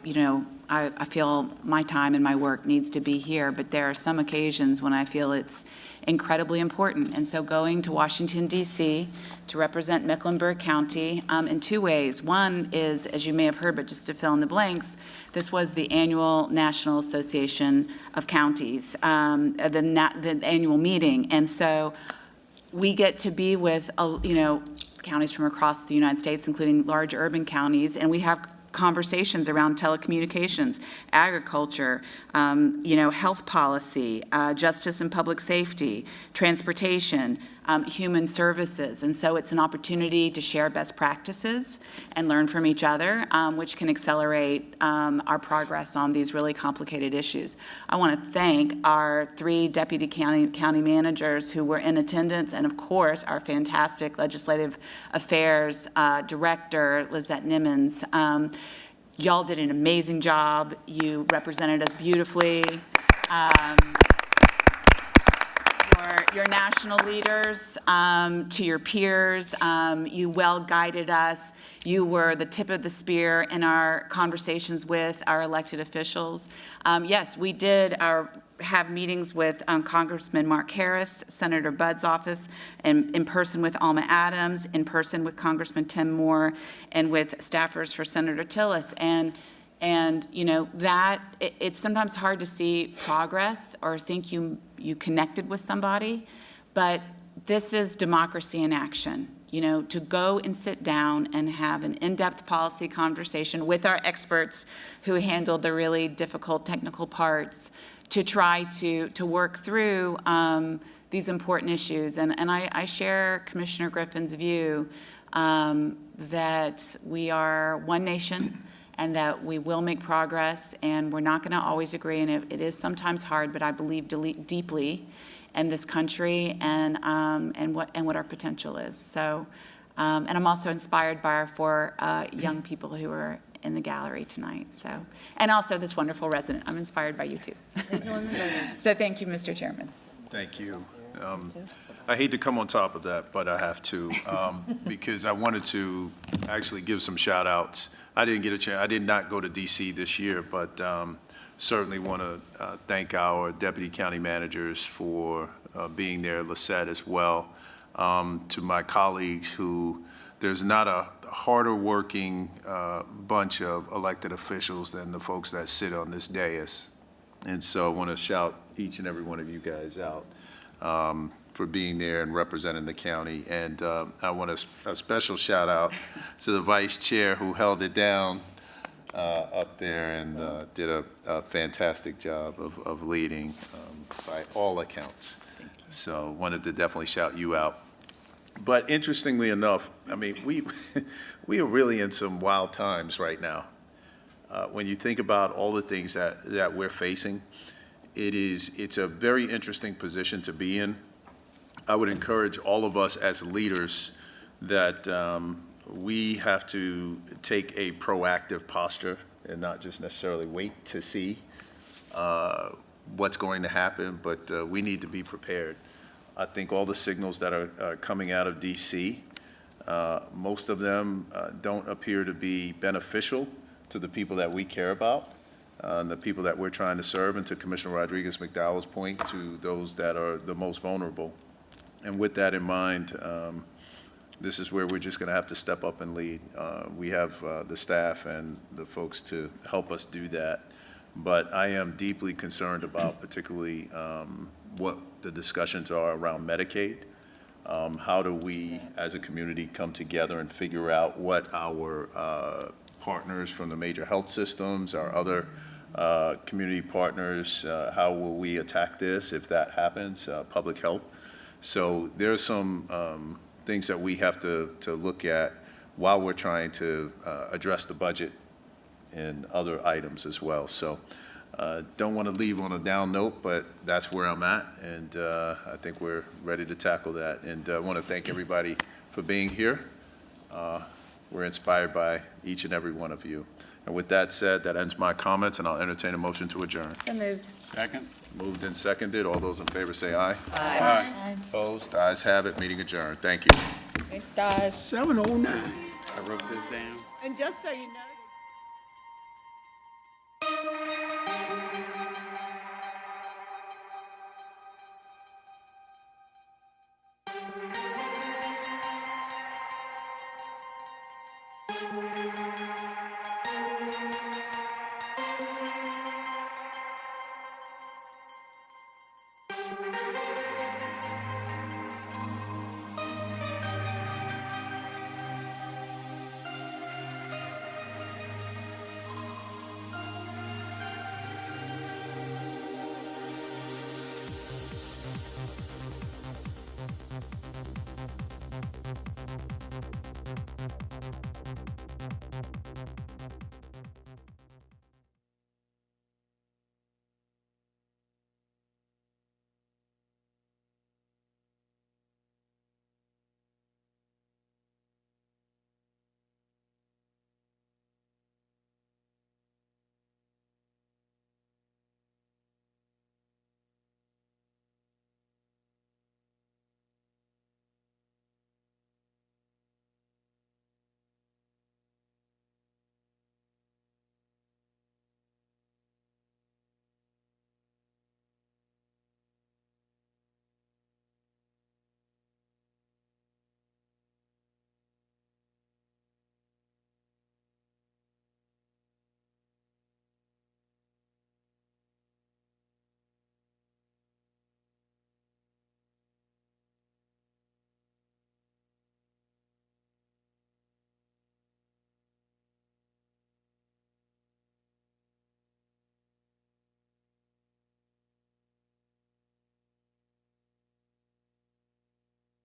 feel my time and my work needs to be here, but there are some occasions when I feel it's incredibly important. And so going to Washington, D.C. to represent Mecklenburg County in two ways. One is, as you may have heard, but just to fill in the blanks, this was the annual National Association of Counties, the annual meeting. And so we get to be with, counties from across the United States, including large urban counties, and we have conversations around telecommunications, agriculture, health policy, justice and public safety, transportation, human services. And so it's an opportunity to share best practices and learn from each other, which can accelerate our progress on these really complicated issues. I want to thank our 3 deputy county managers who were in attendance, and of course, our fantastic legislative affairs director, Lizette Nimmons. Y'all did an amazing job. You represented us beautifully. Your national leaders, to your peers, you well guided us. You were the tip of the spear in our conversations with our elected officials. Yes, we did have meetings with Congressman Mark Harris, Senator Budd's office, and in person with Alma Adams, in person with Congressman Tim Moore, and with staffers for Senator Tillis. And that it's sometimes hard to see progress or think you connected with somebody, but this is democracy in action. To go and sit down and have an in-depth policy conversation with our experts who handled the really difficult technical parts to try to work through these important issues. And I share Commissioner Griffin's view that we are one nation and that we will make progress, and we're not going to always agree, and it is sometimes hard, but I believe deeply in this country and what our potential is. So, and I'm also inspired by our 4 young people who are in the gallery tonight. So, and also this wonderful resident. I'm inspired by you too. So thank you, Mr. Chairman. Thank you. I hate to come on top of that, but I have to because I wanted to actually give some shout outs. I didn't get a chance. I did not go to DC this year, but certainly want to thank our deputy county managers for being there, Lisette as well. To my colleagues who, there's not a harder working bunch of elected officials than the folks that sit on this dais. And so I want to shout each and every one of you guys out for being there and representing the county. And I want a special shout out to the vice chair who held it down up there and did a fantastic job of leading by all accounts. So wanted to definitely shout you out. But interestingly enough, I mean, we are really in some wild times right now. when you think about all the things that we're facing, it's a very interesting position to be in. I would encourage all of us as leaders that we have to take a proactive posture and not just necessarily wait to see what's going to happen, but we need to be prepared. I think all the signals that are coming out of DC, most of them don't appear to be beneficial to the people that we care about, and the people that we're trying to serve, and to Commissioner Rodriguez-McDowell's point, to those that are the most vulnerable. And with that in mind, this is where we're just going to have to step up and lead. We have the staff and the folks to help us do that. But I am deeply concerned about particularly what the discussions are around Medicaid. How do we, as a community, come together and figure out what our partners from the major health systems, our other community partners, how will we attack this if that happens, public health. So there's some things that we have to look at while we're trying to address the budget and other items as well. So don't want to leave on a down note, but that's where I'm at, and I think we're ready to tackle that. And I want to thank everybody for being here. We're inspired by each and every one of you. And with that said, that ends my comments, and I'll entertain a motion to adjourn. So moved. Second? Moved and seconded. All those in favor say aye. Aye. Opposed? Ayes have it. Meeting adjourned. Thank you. Thanks, guys. 7:09. I wrote this down. And just so you know.